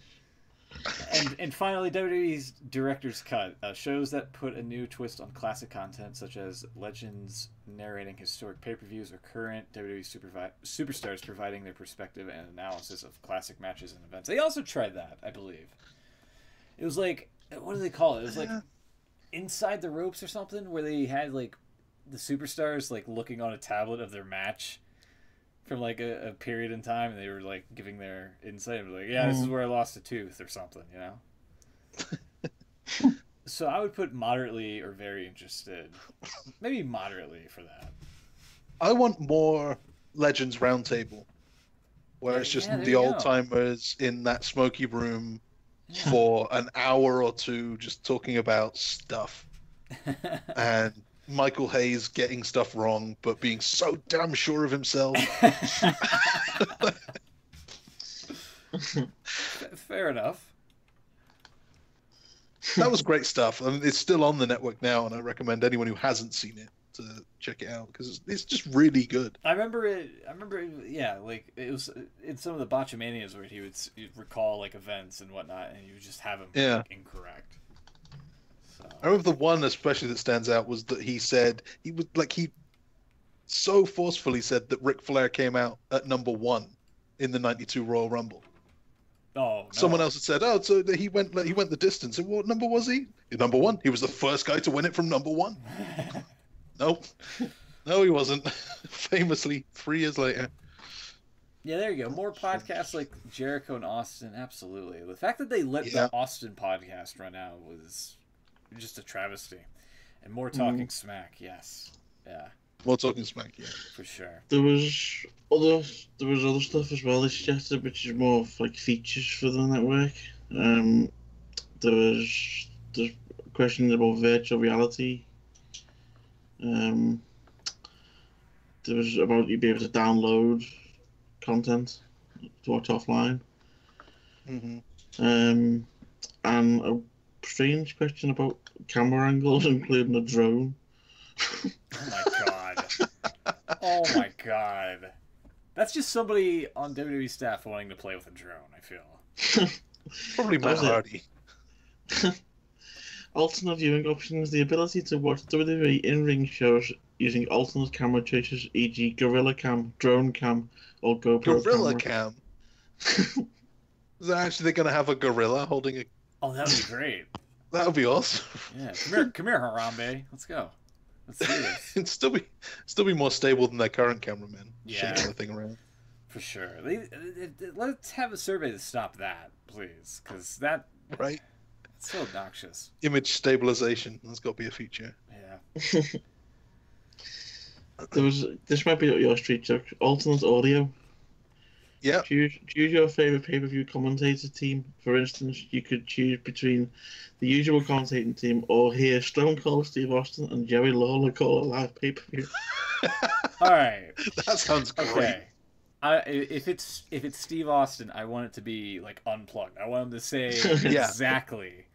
And finally, WWE's Director's Cut shows that put a new twist on classic content, such as legends narrating historic pay-per-views or current WWE superstars providing their perspective and analysis of classic matches and events. They also tried that, I believe. It was like, what do they call it? It was like Inside the Ropes or something, where they had like the superstars like looking on a tablet of their match from like a period in time, and they were like giving their insight and like, yeah, this is where I lost a tooth or something, you know. So I would put moderately or very interested, maybe moderately for that. I want more Legends Roundtable, where it's just the old timers in that smoky room for an hour or two, just talking about stuff, and Michael Hayes getting stuff wrong, but being so damn sure of himself. Fair enough. That was great stuff. I mean, it's still on the network now, and I recommend anyone who hasn't seen it to check it out because it's just really good. I remember it. Yeah, like it was in some of the Botchamanias where he'd recall like events and whatnot, and you would just have them like, incorrect. So. I remember the one especially that stands out was that he so forcefully said that Ric Flair came out at number 1 in the '92 Royal Rumble. Oh, no. Someone else had said, "Oh, so he went the distance." And what number was he? Number one. He was the first guy to win it from number one. Nope. No, he wasn't. Famously, 3 years later. Yeah, there you go. More podcasts like Jericho and Austin. Absolutely. The fact that they let the Austin podcast run out was just a travesty. And more talking smack. Yes. Yeah. More talking smack. Yeah. For sure. There was other stuff as well they suggested, which is more of like features for the network. There's questions about virtual reality. There was about you be able to download content to watch offline. And a strange question about camera angles, including a drone. Oh my god. Oh my god. That's just somebody on WWE staff wanting to play with a drone, I feel. Probably Matt Hardy. Alternate viewing options: the ability to watch WWE in-ring shows using alternate camera choices, e.g. Gorilla Cam, Drone Cam, or GoPro Gorilla camera. Cam? Is that actually going to have a gorilla holding a... Oh, that would be great. That would be awesome. Yeah, come here, Harambe. Let's go. Let's do this. It'd still be more stable than their current cameraman. Yeah. Shaking the thing around. For sure. Let's have a survey to stop that, please, because that... Right. It's so obnoxious. Image stabilization. That's got to be a feature. Yeah. This might be up your street, Chuck. Alternate audio. Yeah. Choose your favorite pay-per-view commentator team. For instance, you could choose between the usual commentating team or hear Stone Cold Steve Austin and Jerry Lawler call a live pay-per-view. All right. That sounds great. Okay. If it's Steve Austin, I want it to be like unplugged. I want him to say exactly.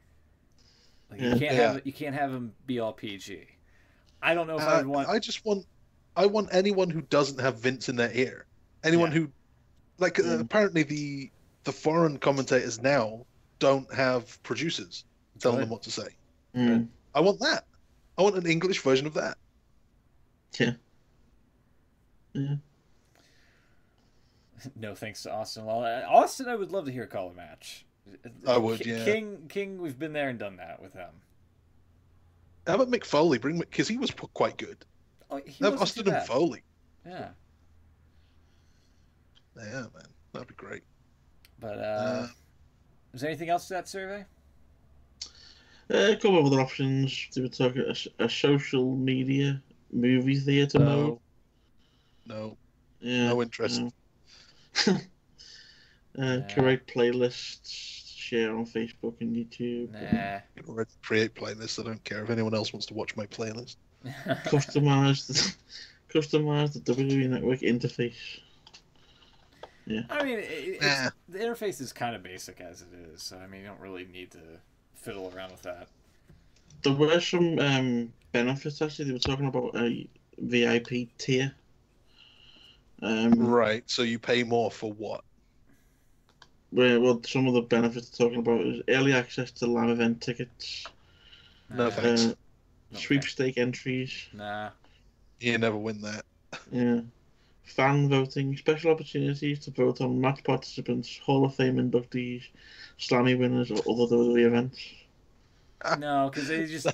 Like you can't have him be all PG. I don't know if I would want. I want anyone who doesn't have Vince in their ear. Anyone who, like, apparently the foreign commentators now don't have producers telling them what to say. I want that. I want an English version of that. Yeah. Yeah. No thanks to Austin. Well, Austin, I would love to hear call a match. I would, yeah. King, we've been there and done that with him. How about Mick Foley? Because he was quite good. Oh, Have Austin and Foley. Yeah. Yeah, man. That'd be great. But, is there anything else to that survey? A couple of other options. They were talking a social media movie theater mode. No. Yeah. No interest. No. Correct playlists, share on Facebook and YouTube. Nah. I already create playlists. I don't care if anyone else wants to watch my playlist. Customize the WWE Network interface. Yeah. I mean, the interface is kind of basic as it is, so I mean, you don't really need to fiddle around with that. There were some benefits actually. They were talking about a VIP tier. Right. So you pay more for what? Well, some of the benefits they're talking about is early access to live event tickets. No thanks. Sweepstake entries. Nah. You never win that. Yeah. Fan voting, special opportunities to vote on match participants, Hall of Fame inductees, Slammy winners, or other WWE events. No, because they just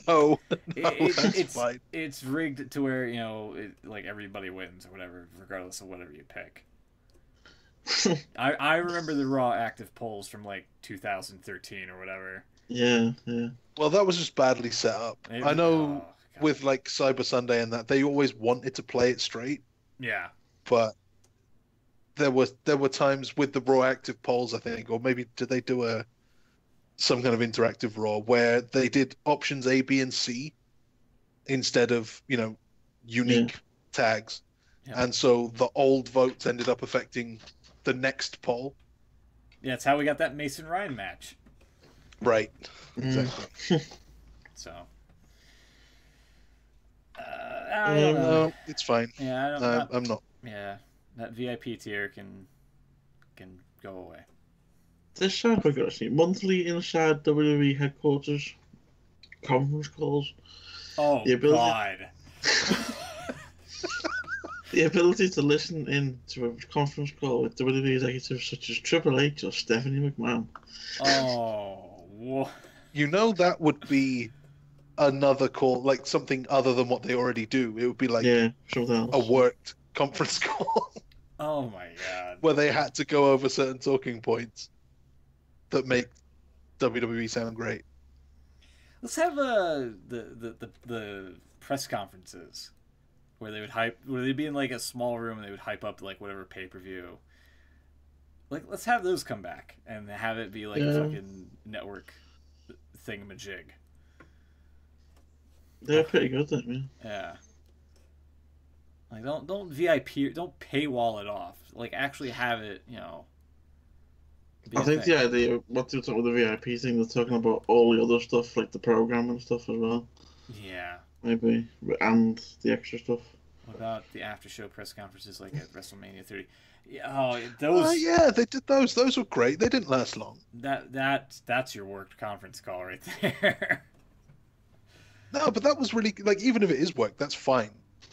it's rigged to where like everybody wins or whatever, regardless of whatever you pick. I remember the Raw active polls from like 2013 or whatever. Yeah. Well, that was just badly set up. I know with like Cyber Sunday and that, they always wanted to play it straight. Yeah. But there were times with the Raw active polls, I think, or maybe did they do some kind of interactive Raw where they did options A, B, and C instead of unique tags, and so the old votes ended up affecting the next poll. Yeah, that's how we got that Mason Ryan match. Right. Exactly. So. I don't know. It's fine. Yeah, I'm not. Yeah, that VIP tier can go away. This sounds quite good actually. Monthly inside WWE headquarters conference calls. Oh God. The ability to listen in to a conference call with WWE executives such as Triple H or Stephanie McMahon. Oh, whoa. You know, that would be another call, like something other than what they already do. It would be like Something else. a worked conference call Oh my god. where they had to go over certain talking points that make WWE sound great. Let's have the press conferences where they'd be in like a small room and they would hype up like whatever pay-per-view. Like, let's have those come back and have it be like a fucking network thingamajig. They're pretty good, aren't they? Yeah. Like, don't VIP, don't paywall it off. Like, actually have it, you know. I think the idea, what they're talking with the VIP thing, they're talking about all the other stuff, like the program and stuff as well. Yeah. Maybe, and the extra stuff. What about the after-show press conferences like at WrestleMania 30? Oh, those. Yeah, they did those. Those were great. They didn't last long. That's your worked conference call right there. No, but that was really like, even if it is work, that's fine.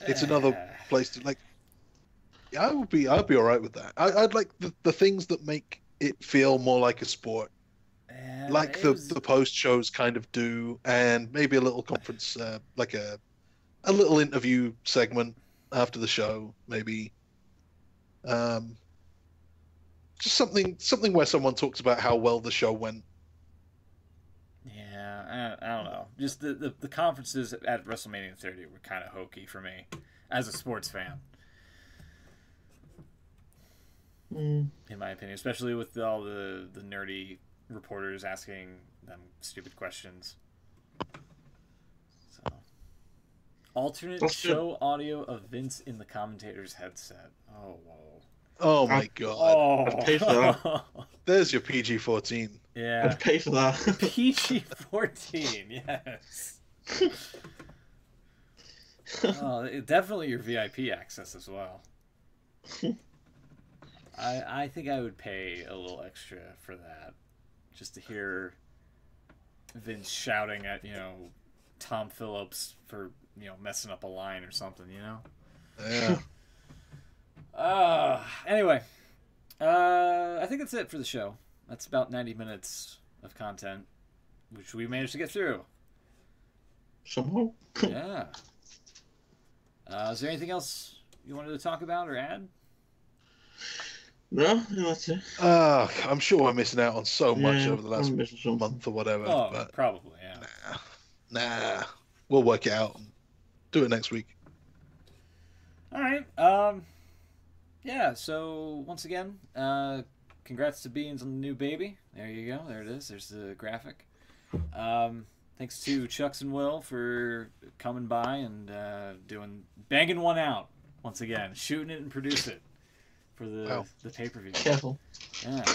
It's another place to like. Yeah, I'd be all right with that. I'd like the things that make it feel more like a sport, like the post shows kind of do, and maybe a little conference, like a little interview segment after the show, maybe. Just something where someone talks about how well the show went. Yeah, I don't know. Just the conferences at WrestleMania 30 were kind of hokey for me as a sports fan. In my opinion, especially with all the nerdy reporters asking them stupid questions. So, alternate show audio of Vince in the commentator's headset. Oh, whoa. Oh my god. Oh. I'd pay for that. There's your PG-14. Yeah. I'd pay for that. PG-14, yes. Oh, definitely your VIP access as well. I think I would pay a little extra for that, just to hear Vince shouting at, you know, Tom Phillips for, you know, messing up a line or something, you know? Yeah. Anyway, I think that's it for the show. That's about 90 minutes of content, which we managed to get through. Somehow. Yeah. Is there anything else you wanted to talk about or add? No, that's it. I'm sure we're missing out on so much over the last missing month or whatever. Oh, but probably, yeah. Nah. We'll work it out and do it next week. All right. Yeah, so once again, congrats to Beans on the new baby. There you go. There it is. There's the graphic. Thanks to Chucks and Will for coming by and banging one out once again, shooting it and produce it for the pay-per-view. Careful. Yeah.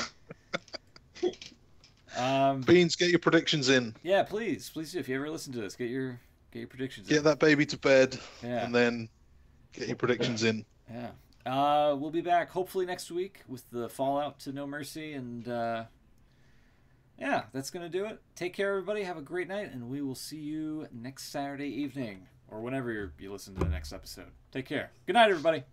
Beans, get your predictions in. Yeah, please do. If you ever listen to this, get your predictions in. Get that baby to bed, Yeah. and then get your predictions in. Yeah. We'll be back hopefully next week with the fallout to No Mercy, and yeah, that's gonna do it. Take care, everybody. Have a great night, and we will see you next Saturday evening or whenever you listen to the next episode. Take care. Good night, everybody.